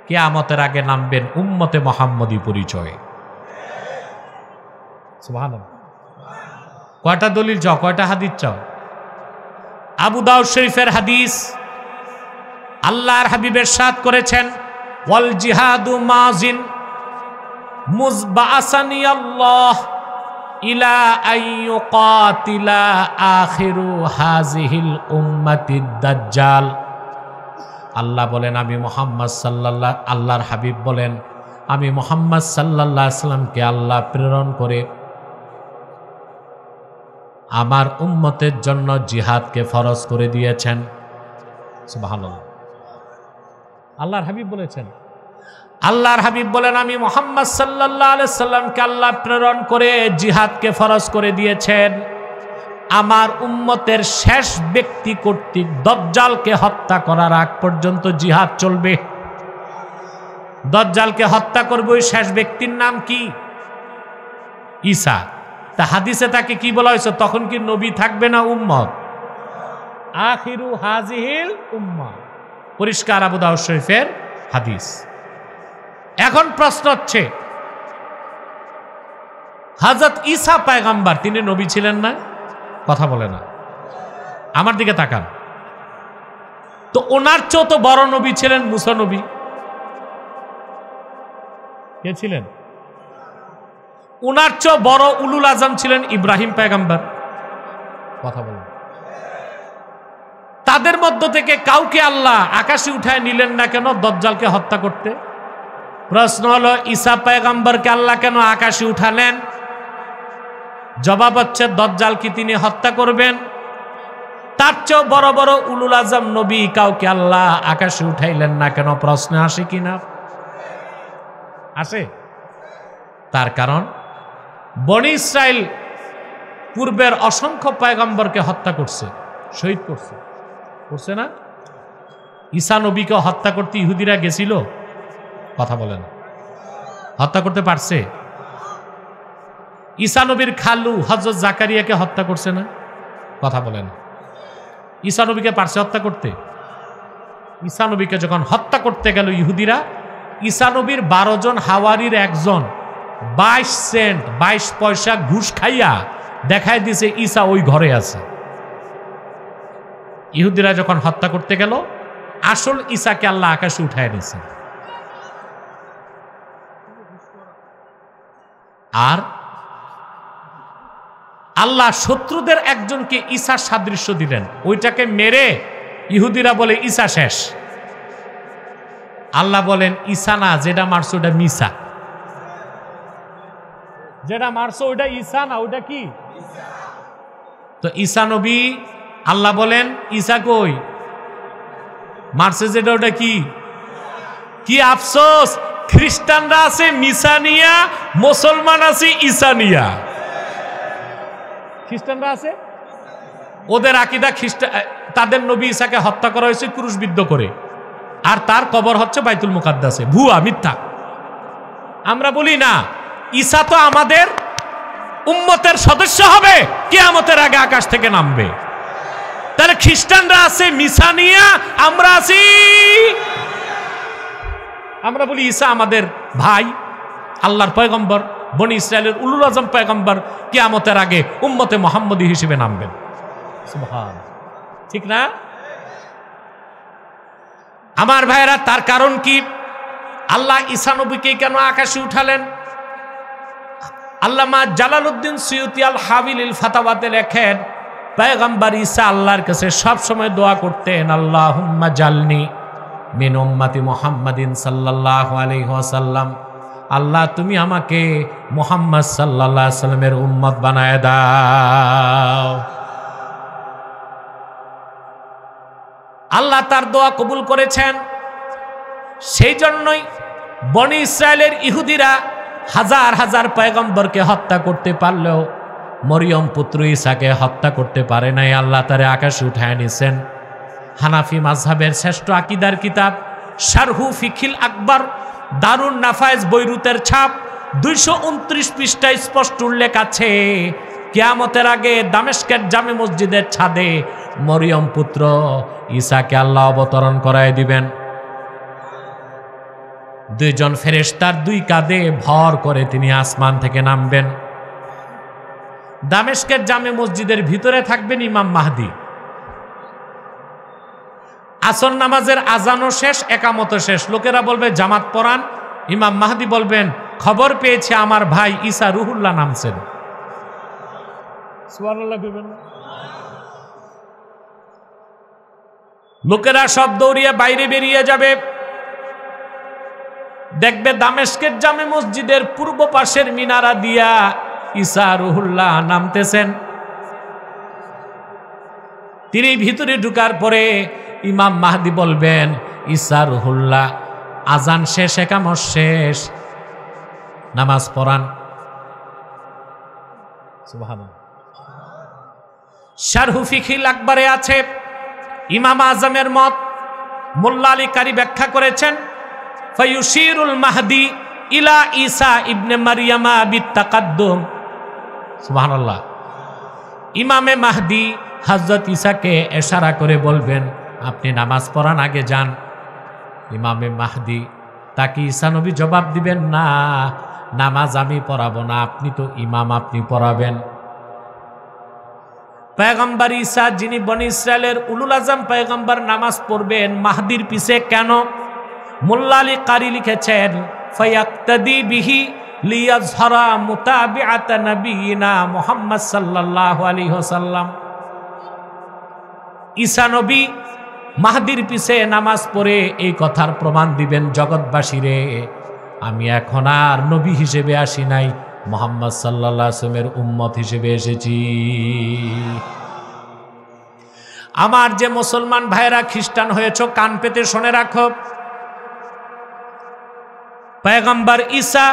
কিয়ামতের আগে নামবেন উম্মতে মুহাম্মদী পরিচয়ে। সুবহানাল্লাহ। কয়টা দলিল চাও, কয়টা হাদিস চাও? আবু দাউদ শরীফের হাদিস, আল্লাহর হাবিব ইরশাদ করেছেন, ওয়াল জিহাদু মাজিন মুজবাসানি আল্লাহ ইলা আইয়ুকাতিলা আখিরু হাযিহিল উম্মাতিদ দাজ্জাল। আল্লাহ বলেন, আমি মুহাম্মদ সাল্লাল্লাহু, আল্লাহর হাবিব বলেন, আমি মুহাম্মদ সাল্লাল্লাহু আলাইহি সাল্লামকে আল্লাহ প্রেরণ করে আমার উম্মতের জন্য জিহাদকে ফরজ করে দিয়েছেন। সুবহানাল্লাহ। আল্লাহর হাবিব বলেছেন, আল্লাহর হাবিব বলেন, আমি মুহাম্মদ সাল্লাল্লাহু আলাইহি সাল্লামকে আল্লাহ প্রেরণ করে জিহাদকে ফরজ করে দিয়েছেন। আমার উম্মতের শেষ ব্যক্তি কর্তৃক দাজ্জালকে হত্যা করার আগ পর্যন্ত জিহাদ চলবে। দাজ্জালকে হত্যা করবে ওই শেষ ব্যক্তির নাম কি? ঈসা। তা হাদিসে তাকে কি বলা হয়েছে? তখন কি নবী থাকবে না উম্মত? আখিরু হাযিহিল উম্মাহ, পরিষ্কার আবু দাউদ শরীফের হাদিস। এখন প্রশ্ন হচ্ছে, হযরত ঈসা পয়গম্বর, তিনি নবী ছিলেন না? কথা বলে না, আমার দিকে তাকান তো। ওনার চেয়েও তো বড় নবী ছিলেন মুসা নবী। কে ছিলেন? ওনার চেয়েও বড় উলুল আজম ছিলেন ইব্রাহিম পয়গম্বর। কথা বলেন। তাদের মধ্য থেকে কাউকে আল্লাহ আকাশে উঠায় নিলেন না কেন দাজ্জালকে হত্যা করতে? প্রশ্ন হলো, ঈসা পয়গম্বরকে আল্লাহ কেন আকাশে উঠালেন? জবাব হচ্ছে, দাজ্জাল কি তিনি হত্যা করবেন? তার চেয়েও বড় বড় উলুল আজম নবী কাউকে আল্লাহ আকাশে উঠাইলেন না কেন? প্রশ্ন আসে কিনা? আসে। তার কারণ বনি ইসরাইল পূর্বের অসংখ্য পয়গম্বরকে হত্যা করছে, শহীদ করছে, করছে না? ঈসা নবীকে হত্যা করতে ইহুদিরা গেছিল, কথা বলেন, হত্যা করতে পারছে? ঈসা নবীর খালু হযরত জাকারিয়াকে হত্যা করছে না, কথা বলেন? ঈসা নবীকে পারছে হত্যা করতে? ঈসা নবীকে যখন হত্যা করতে গেল ইহুদিরা, ঈসা নবীর 12 জন হাওয়ারির একজন 22 সেন্ট 22 পয়সা ঘুষ খাইয়া দেখায় দিছে ঈসা ওই ঘরে আছে। ইহুদিরা যখন হত্যা করতে গেল, আসল ঈসাকে আল্লাহ আকাশে উঠায় নিয়েছে। আর আল্লাহ শত্রুদের একজনকে ঈসার সাদৃশ্য দিলেন, ওইটাকে মেরে ইহুদিরা বলে ঈসা শেষ। আল্লাহ বলেন ঈসা না, যেটা মারছো ওটা মিসা, যেটা মারছো ওইটা ঈসা না, ওইটা কি? তো ঈসা নবী, আল্লাহ বলেন ঈসা কই? মারছে যেটা ওটা কি? কি আফসোস, খ্রিস্টানরা আছে মিসানিয়া, মুসলমান আছে ঈসানিয়া। খ্রিস্টানরা আছে, ওদের আকীদা খ্রিস্টান, তাদের নবী ঈসাকে হত্যা করা হয়েছে ক্রুশবিদ্ধ করে, আর তার কবর হচ্ছে বাইতুল মুকাদ্দাসে। ভুয়া, মিথ্যা। আমরা বলি না, ঈসা তো আমাদের উম্মতের সদস্য হবে, কিয়ামতের আগে আকাশ থেকে নামবে। তাহলে খ্রিস্টানরা আছে মিসানিয়া, আমরা আছি, আমরা বলি ঈসা আমাদের ভাই, আল্লাহর পয়গম্বর, বনি ইসরায়েলের উলুল আজম পয়গম্বর, কিয়ামতের আগে উম্মতে মুহাম্মদী হিসেবে নামবেন। সুবহান, ঠিক না? আমার ভাইরা, তার কারণ কি? আল্লাহ ঈসা নবীকে কেন আকাশে উঠালেন? আল্লামা জালালউদ্দিন সুয়ুতি আল হাবিলিল ফাতাওয়াতে লেখেন, পয়গম্বর ঈসা আল্লাহর কাছে সব সময় দোয়া করতেন, আল্লাহুম্মা জালনি মিন উম্মতি মুহাম্মাদিন সাল্লাল্লাহু আলাইহি ওয়াসাল্লাম, আল্লাহ তুমি আমাকে মুহাম্মদ সাল্লাল্লাহু আলাইহি ওয়াসাল্লামের উম্মত বানায় দাও। আল্লাহ তার দোয়া কবুল করেছেন। সেই জন্যই বনি ইসরায়েলের ইহুদিরা হাজার হাজার পয়গম্বরকে হত্যা করতে পারলেও মরিয়ম পুত্র ঈসাকে হত্যা করতে পারে নাই। আল্লাহ তারে আকাশে উঠায় নিছেন। হানাফি মাযহাবের শ্রেষ্ঠ আকীদার কিতাব শারহু ফিকিল আকবর, দারুন নাফায়েজ বৈরুতের ছাপ, 229 পৃষ্ঠায় স্পষ্ট উল্লেখ আছে, কিয়ামতের আগে দামেস্কের জামে মসজিদের ছাদে মরিয়ম পুত্র ঈসাকে আল্লাহ অবতরণ করায় দিবেন। 2 জন ফেরেশতার 2 কাঁধে ভর করে তিনি আসমান থেকে নামবেন। দামেস্কের জামে মসজিদের ভিতরে থাকবেন ইমাম মাহদি। আসর নামাজের আজানও শেষ, একামতও শেষ। লোকেরা বলবে জামাত পড়ান, ইমাম মাহদি বলবেন খবর পেয়েছে আমার ভাই ঈসা রুহুল্লাহ নামছেন। সুবহানাল্লাহ কইবেন। লোকেরা সব দৌড়িয়ে বাইরে বেরিয়ে যাবে, দেখবে দামেস্কের জামে মসজিদের পূর্ব পাশের মিনারা দিয়া ঈসা রুহুল্লাহ নামতেছেন। তিনি ভিতরে ঢুকার পরে ইমাম মাহদি বলবেন ঈসা রুহুল্লাহ, আজান শেষ, একামত শেষ, নামাজ পড়ান। সুবহানাল্লাহ। শারহু ফিকিল আকবরে আছে, ইমাম আজমের মত মোল্লা আলী কারি ব্যাখ্যা করেছেন, ফায়ুশিরুল মাহদি ইলা ঈসা ইবনে মারইয়ামা বিত্তাকাদ্দুম। সুবহানাল্লাহ। ইমামে মাহদি হযরত ঈসাকে ইশারা করে বলবেন আপনি নামাজ পড়ান, আগে যান। ইমামে মাহদি তাকে ঈসা নবী জবাব দিবেন না, নামাজ আমি পড়াবো না, আপনি তো ইমাম, আপনি পড়াবেন। পয়গম্বর ঈসা যিনি বনি ইসরায়েলের উলুল আজম পয়গম্বর নামাজ পড়বেন মাহদির পিছে কেন? মোল্লা আলী কারি লিখেছেন ফায়াক্তাদি বিহি লিয়াযহারা মুতাবিআত নবিয়িনা মুহাম্মদ সাল্লাল্লাহু আলাইহি ওয়াসাল্লাম। ঈসা নবী মাহদির পিছে নামাজ পড়ে এই কথার প্রমাণ দিবেন জগৎবাসীরে, আমি এখন আর নবী হিসেবে আসি নাই, মুহাম্মদ সাল্লাল্লাহু আলাইহি ওয়াসাল্লামের উম্মত হিসেবে এসেছি। আমার যে মুসলমান ভাইরা খ্রিস্টান হয়েছ, কান পেতে শুনে রাখো, পয়গম্বর ঈসা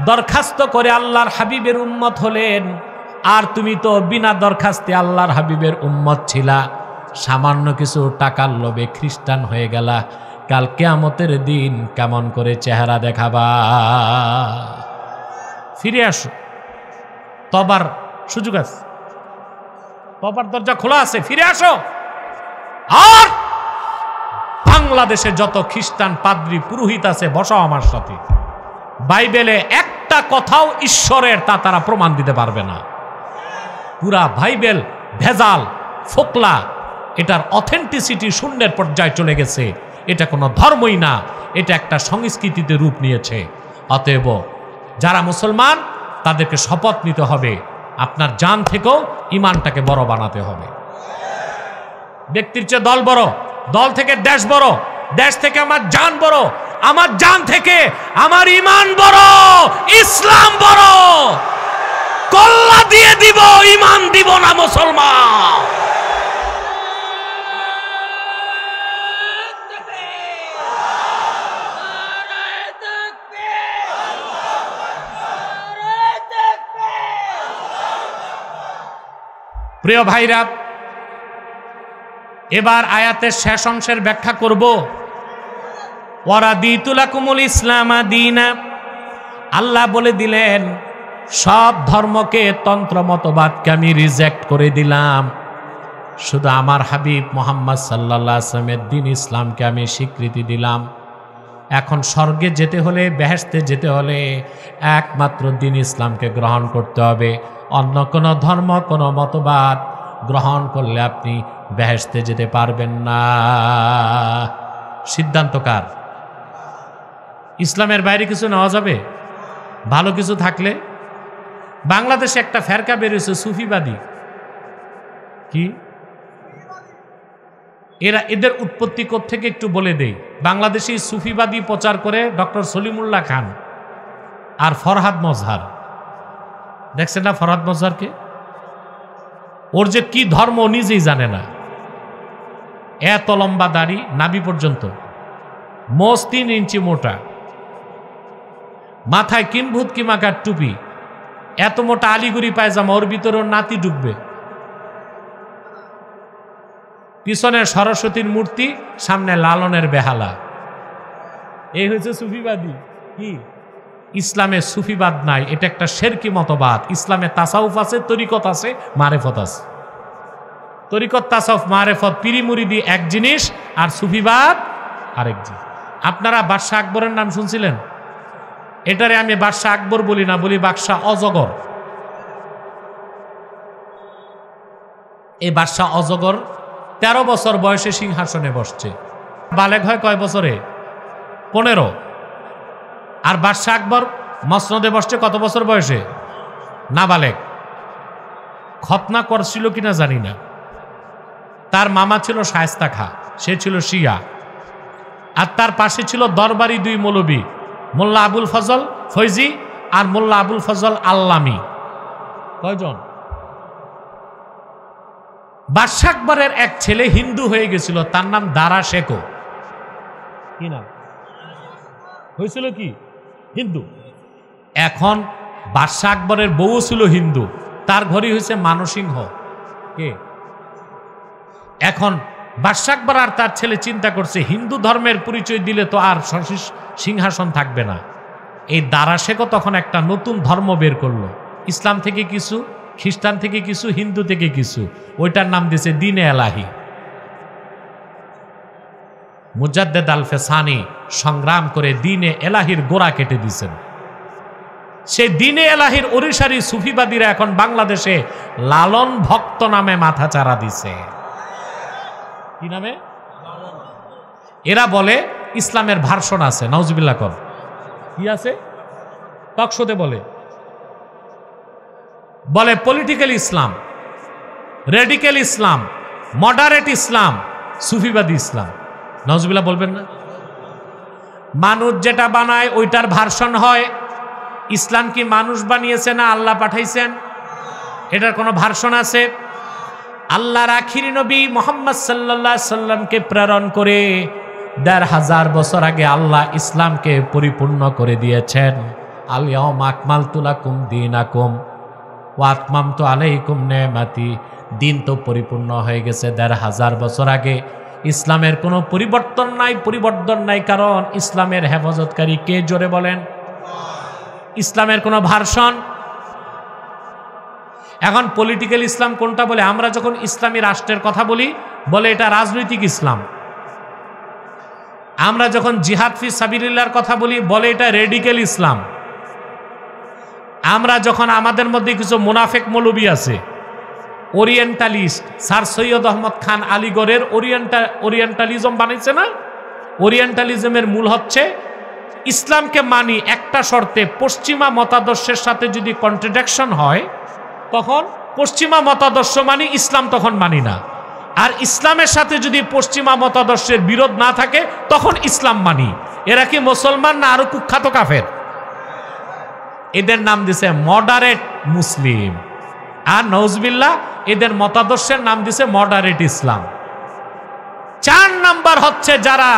দরখাস্ত করে আল্লাহর হাবিবের উম্মত হলেন, আর তুমি তো বিনা দরখাস্তে আল্লাহর হাবিবের উম্মত ছিলা, সামান্য কিছু টাকার লোভে খ্রিস্টান হয়ে গেলা, কাল কিয়ামতের দিন কেমন করে চেহারা দেখাবা? ফিরে আসো, তবার সুযোগ আছে, তবার দরজা খোলা আছে, ফিরে আসো। আর বাংলাদেশে যত খ্রিস্টান পাদ্রী পুরোহিত আছে, বসাও আমার সাথে। বাইবেলে একটা কথাও ঈশ্বরের তা তারা প্রমাণ দিতে পারবে না। পুরা বাইবেল ভেজাল, ফোকলা, এটার অথেন্টিসিটি শূন্যের পর্যায়ে চলে গেছে। এটা কোনো ধর্মই না, এটা একটা সংস্কৃতিতে রূপ নিয়েছে। অতএব যারা মুসলমান তাদেরকে শপথ নিতে হবে, আপনার জান থেকেও ইমানটাকে বড় বানাতে হবে। ব্যক্তির চেয়ে দল বড়, দল থেকে দেশ বড়, দেশ থেকে আমার জান বড়, আমার জান থেকে আমার ইমান বড়, ইসলাম বড়। কল্লা দিয়ে দিব, ইমান দিব না মুসলমান। প্রিয় ভাইরা, এবার আয়াতের শেষ অংশের ব্যাখ্যা করব। ওয়ারাদিতু লাকুমুল ইসলামা দীনা, আল্লাহ বলে দিলেন সব ধর্মকে, তন্ত্র মতবাদকে আমি রিজেক্ট করে দিলাম, শুধু আমার হাবিব মুহাম্মদ সাল্লাল্লাহু আলাইহি ওয়াসাল্লামের দ্বীন ইসলামকে আমি স্বীকৃতি দিলাম। এখন স্বর্গে যেতে হলে, বেহেশতে যেতে হলে একমাত্র দ্বীন ইসলামকে গ্রহণ করতে হবে। অন্য কোনো ধর্ম, কোনো মতবাদ গ্রহণ করলে আপনি বেহেশতে যেতে পারবেন না। সিদ্ধান্ত কার? ইসলামের বাইরে কিছু নেওয়া যাবে? ভালো কিছু থাকলে? বাংলাদেশে একটা ফেরকা বেরিয়েছে সুফিবাদী। কি এদের উৎপত্তি কোত্থেকে একটু বলে দেই। বাংলাদেশি সুফিবাদী প্রচার করে ডক্টর সলিমুল্লাহ খান আর ফরহাদ মজহার। দেখছেন না ফরহাদ মজহারকে? ওর যে কি ধর্ম নিজেই জানে না। এত লম্বা দাড়ি, নাভি পর্যন্ত, মোষ 3 ইঞ্চি মোটা, মাথায় কিম্ভূত কিমাকার টুপি, এত মোটা আলিগুড়ি পায়জামা, ওর ভিতরে ওর নাতি ঢুকবে। পিছনে সরস্বতীর মূর্তি, সামনে লালনের বেহালা। এই হয়েছে সুফিবাদী। কি? ইসলামে সুফিবাদ নাই, এটা একটা শিরকি মতবাদ। ইসলামে তাসাউফ আছে, তরিকত আছে, মারেফত আছে। তরিকত, তাসাউফ, মারেফত, পীরি মুরিদি এক জিনিস, আর সুফিবাদ আরেক জিনিস। আপনারা বাদশাহ আকবরের নাম শুনছিলেন? এটারে আমি বাদশাহ আকবর বলি না, বলি বাদশাহ অজগর। এই বাদশাহ অজগর 13 বছর বয়সে সিংহাসনে বসছে। বালেগ হয় কয় বছরে? 15। আর বাদশাহ আকবর মসনদে বসছে কত বছর বয়সে? নাবালেগ। খতনা করছিল কিনা জানি না। তার মামা ছিল শায়েস্তা খাঁ, সে ছিল শিয়া। আর তার পাশে ছিল দরবারি 2 মৌলবী, মোল্লা আবুল ফজল ফৈজি আর মোল্লা আবুল ফজল আল্লামী। কয়জন? বাদশাহ আকবরের এক ছেলে হিন্দু হয়ে গেছিল, তার নাম দারা শেখো। কি নাম হয়েছিল? কি হিন্দু। এখন বাদশাহ আকবরের বউ ছিল হিন্দু, তার ঘরই হয়েছে মানসিংহ। কে? এখন বাদশাহ আকবর আর তার ছেলে চিন্তা করছে হিন্দু ধর্মের পরিচয় দিলে তো আর সিংহাসন থাকবে না। এই দারা শেখো তখন একটা নতুন ধর্ম বের করলো, ইসলাম থেকে কিছু, খ্রিস্টান থেকে কিছু, হিন্দু থেকে কিছু। ওইটার নাম দিয়েছে দ্বীনে এলাহি। মুজাদ্দেদ আল ফেসানি সংগ্রাম করে দ্বীনে এলাহির গোড়া কেটে দিয়েছেন। সেই দ্বীনে এলাহির অনুসারী সুফিবাদীরা এখন বাংলাদেশে লালন ভক্ত নামে মাথা চারা দিছে। কি নামে? এরা বলে ইসলামের ভার্সন আছে। নাউজুবিল্লাহ কর। কি আছে? টকশোতে বলে পলিটিক্যাল ইসলাম, রেডিক্যাল ইসলাম, মডারেট ইসলাম, সুফিবাদী ইসলাম। নাউজুবিল্লাহ বলবেন না? মানুষ যেটা বানায় ওইটার ভার্সন হয়। ইসলাম কি মানুষ বানিয়েছে না আল্লাহ পাঠাইছেন? এটার কোনো ভার্সন আছে? আল্লাহর আখির নবী মুহাম্মদ সাল্লাল্লাহু আলাইহি সাল্লামকে প্রেরণ করে ১৫০০ বছর আগে আল্লাহ ইসলামকে পরিপূর্ণ করে দিয়েছেন। আল ইয়াউমা আকমালতু লাকুম দীনাকুম ওয়া আতমামতু আলাইকুম নি'মাতি। দিন তো পরিপূর্ণ হয়ে গেছে ১৫০০ বছর আগে। ইসলামের কোনো পরিবর্তন নাই, কারণ ইসলামের হেফাজতকারী কে? জোরে বলেন। ইসলামের কোনো ভার্সন। এখন পলিটিক্যাল ইসলাম কোনটা বলে? আমরা যখন ইসলামী রাষ্ট্রের কথা বলি, বলে এটা রাজনৈতিক ইসলাম। আমরা যখন জিহাদ ফি সাবিলিল্লাহর কথা বলি, বলে এটা রেডিক্যাল ইসলাম। আমরা যখন আমাদের মধ্যে কিছু মুনাফেক মৌলবী আছে, orientalist, sir Syed Ahmad Khan আলীগড়ের Orientalism বানাইছে না? ওরিয়েন্টালিজমের মূল হচ্ছে ইসলামকে মানি একটা শর্তে, পশ্চিমা মতাদর্শের সাথে যদি কন্ট্রাডিকশন হয় তখন পশ্চিমা মতাদর্শ মানি, ইসলাম তখন মানি না। আর ইসলামের সাথে যদি পশ্চিমা মতাদর্শের বিরোধ না থাকে তখন ইসলাম মানি। এরা কি মুসলমান না আরো কুখ্যাত কাফের? এদের নাম দিছে মডারেট মুসলিম। আর নওজবিল্লাহ, এদের মতাদর্শের নাম দিছে মডারেট ইসলাম। ৪ নাম্বার হচ্ছে যারা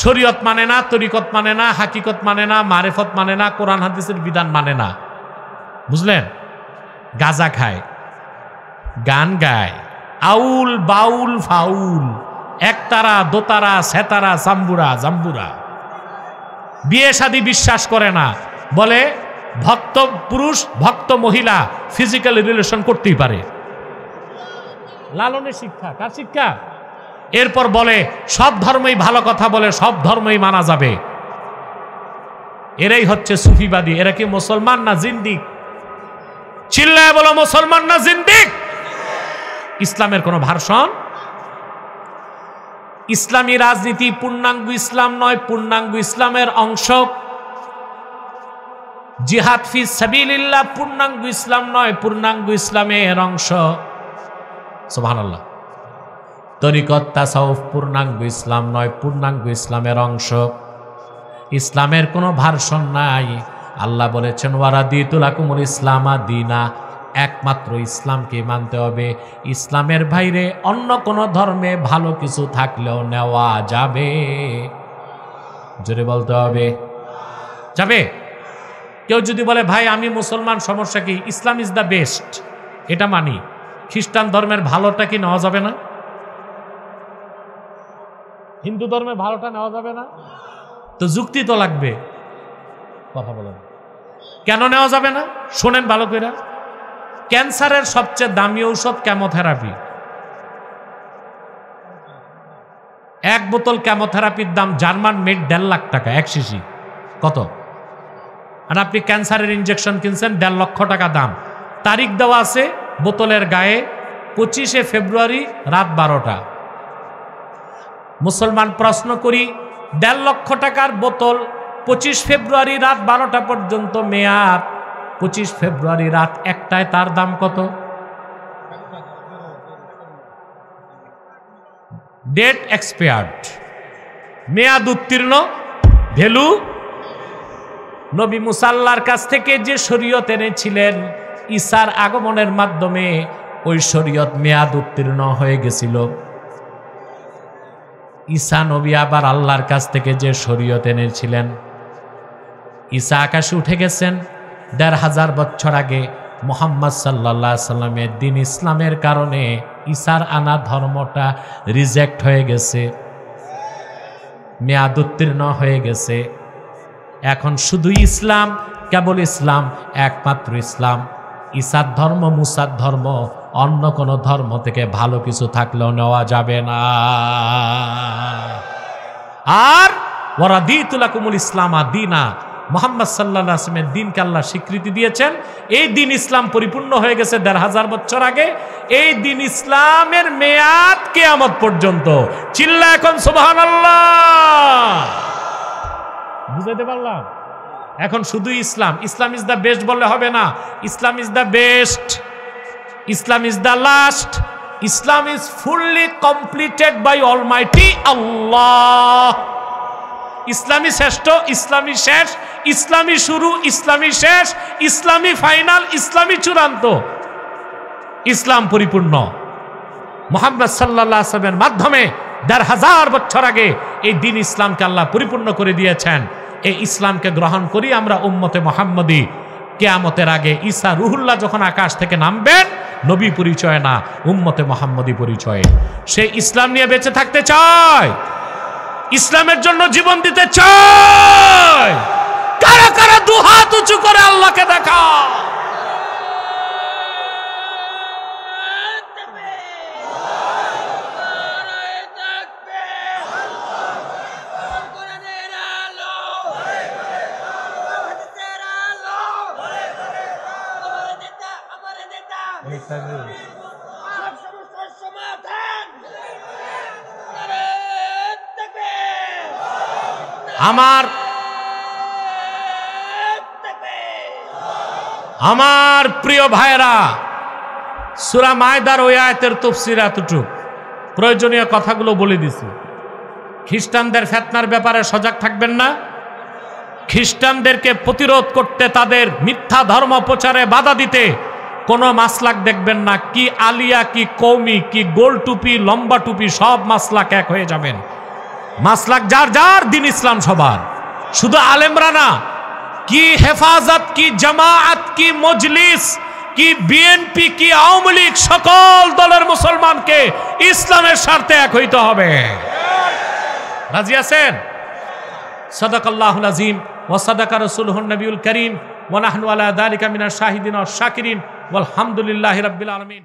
শরীয়ত মানে না, তরিকত মানে না, হাকিকত মানে না, মারেফত মানে না, কোরআন হাদিসের বিধান মানে না। বুঝলেন? গাঁজা খায়, গান গায়, আউল বাউল ফাউল, একতারা দোতারা সেতারা জাম্বুরা। বিয়ে শাদী বিশ্বাস করে না, বলে ভক্ত পুরুষ ভক্ত মহিলা ফিজিক্যাল রিলেশন করতেই পারে। লালনের শিক্ষা, কার শিক্ষা? এরপর বলে সব ধর্মই ভালো কথা বলে, সব ধর্মই মানা যাবে। এরাই হচ্ছে সুফিবাদী। এরা কি মুসলমান না জিন্দিক? চিল্লায় বলো, মুসলমান না জিন্দিক? ইসলামের কোন ভার্সন? ইসলামী রাজনীতি পূর্ণাঙ্গ ইসলাম নয়, পূর্ণাঙ্গ ইসলামের অংশ। জিহাদ ফি সাবিলিল্লাহ পূর্ণাঙ্গ ইসলাম নয়, পূর্ণাঙ্গ ইসলামের অংশ। সুবহানাল্লাহ। তরিকত তাসাউফ পূর্ণাঙ্গ ইসলাম নয়, পূর্ণাঙ্গ ইসলামের অংশ। ইসলামের কোনো ভার্সন নাই। আল্লাহ বলেছেন ওয়ারাদিতু লাকুমুল ইসলামা দীনা, একমাত্র ইসলামকে মানতে হবে। ইসলামের বাইরে অন্য কোনো ধর্মে ভালো কিছু থাকলেও নেওয়া যাবে। জোরে বলতে হবে, যাবে। কেউ যদি বলে ভাই আমি মুসলমান, সমস্যা কি? ইসলাম ইজ দ্য বেস্ট, এটা মানি। খ্রিস্টান ধর্মের ভালোটা কি নেওয়া যাবে না? হিন্দু ধর্মের ভালোটা নেওয়া যাবে না? তো যুক্তি তো লাগবে। কথা বলেন, কেন নেওয়া যাবে না? শোনেন ভালো করে। ক্যান্সারের সবচেয়ে দামি ঔষধ কেমোথেরাপি। এক বোতল কেমোথেরাপির দাম জার্মান মেড 1.5 লাখ টাকা, এক শিশি। কত? আর আপনি ক্যান্সারের ইনজেকশন কিনছেন 1.5 লক্ষ টাকা দাম। তারিখ দেওয়া আছে বোতলের গায়ে 25শে ফেব্রুয়ারি রাত 12টা। মুসলমান প্রশ্ন করি, 1.5 লক্ষ টাকার বোতল 25 ফেব্রুয়ারি রাত 12টা পর্যন্ত মেয়াদ, 25 ফেব্রুয়ারি রাত 1টায় তার দাম কত? ডেট এক্সপায়ার্ড, মেয়াদ উত্তীর্ণ, ভ্যালু। নবী মুসা আল্লাহর কাছ থেকে যে শরীয়ত এনেছিলেন, ঈসার আগমনের মাধ্যমে ওই শরীয়ত মেয়াদ উত্তীর্ণ হয়ে গেছিল। ঈসা নবী আবার আল্লাহর কাছ থেকে যে শরীয়ত এনেছিলেন, ঈসা আকাশে উঠে গেছেন ১৫০০ বছর আগে। মুহাম্মদ সাল্লাল্লাহু আলাইহি সাল্লামের দিন ইসলামের কারণে ঈসার আনা ধর্মটা রিজেক্ট হয়ে গেছে, মেয়াদ উত্তীর্ণ হয়ে গেছে। এখন শুধু ইসলাম, কেবল ইসলাম, একমাত্র ইসলাম। ঈসার ধর্ম, মুসার ধর্ম, অন্য কোনো ধর্ম থেকে ভালো কিছু থাকলেও নেওয়া যাবে না। আর ওয়ারাদিতু লাকুমুল ইসলামা দীনা, মুহাম্মদ সাল্লাল্লাহু আলাইহি ওয়াসাল্লামের দিনকে আল্লাহ স্বীকৃতি দিয়েছেন। এই দিন ইসলাম পরিপূর্ণ হয়ে গেছে ১৫০০ বছর আগে। এই দিন ইসলামের মেয়াদ কিয়ামত পর্যন্ত। চিল্লা এখন সুবহানাল্লাহ। বুঝাইতে পারলাম? এখন শুধু Islam, Islam is the best বললে হবে না। Islam is the best, Islam is the last, Islam is fully completed by almighty Allah. ইসলামী শ্রেষ্ঠ, ইসলামী শেষ, ইসলামী শুরু, ইসলামী শেষ, ইসলামী ফাইনাল, ইসলামী চূড়ান্ত। ইসলাম পরিপূর্ণ। মুহাম্মদ সাল্লাল্লাহু আলাইহি ওয়াসাল্লামের মাধ্যমে ১৫০০ বছর আগে এই দিন ইসলামকে আল্লাহ পরিপূর্ণ করে দিয়েছেন। এই ইসলামকে গ্রহণ করি আমরা উম্মতে মুহাম্মদী। কিয়ামতের আগে ঈসা রুহুল্লাহ যখন আকাশ থেকে নামবেন, নবী পরিচয় না, উম্মতে মুহাম্মদী পরিচয়ে। সে ইসলাম নিয়ে বেঁচে থাকতে চায়, ইসলামের জন্য জীবন দিতে চায়। কারা কারা দুহাত উঁচু করে আল্লাহকে দেখা। আমার প্রিয় ভাইরা, সূরা মায়দার ওই আয়াতের তাফসীর এতটুকু, প্রয়োজনীয় কথাগুলো বলে দিছি। খ্রিস্টানদের ফিতনার ব্যাপারে সজাগ থাকবেন না। খ্রিস্টানদেরকে প্রতিরোধ করতে, তাদের মিথ্যা ধর্ম প্রচারে বাধা দিতে কোনো মাসলাক দেখবেন না। কি আলিয়া, কি কৌমি, কি গোল টুপি, লম্বা টুপি, সব মাসলাক এক হয়ে যাবেন। মাসলাক যার যার, দিন ইসলাম সবার। শুধু আলেমরা না, কি হেফাজত, কি জামায়াত, কি মজলিস, কি বিএনপি, কি আওয়ামী লীগ, সকল দলের মুসলমানকে ইসলামের স্বার্থে এক হইতে হবে। রাজি আছেন? সাদাকাল্লাহুল আযীম ওয়া সাদাকা রাসূলুহুন নবিয়ুল কারীম ওয়া নাহনু আলা যালিকা মিনাশ শাহিদিন ওয়াশ শাকিরিন ওয়াল হামদুলিল্লাহি রাব্বিল আলামিন।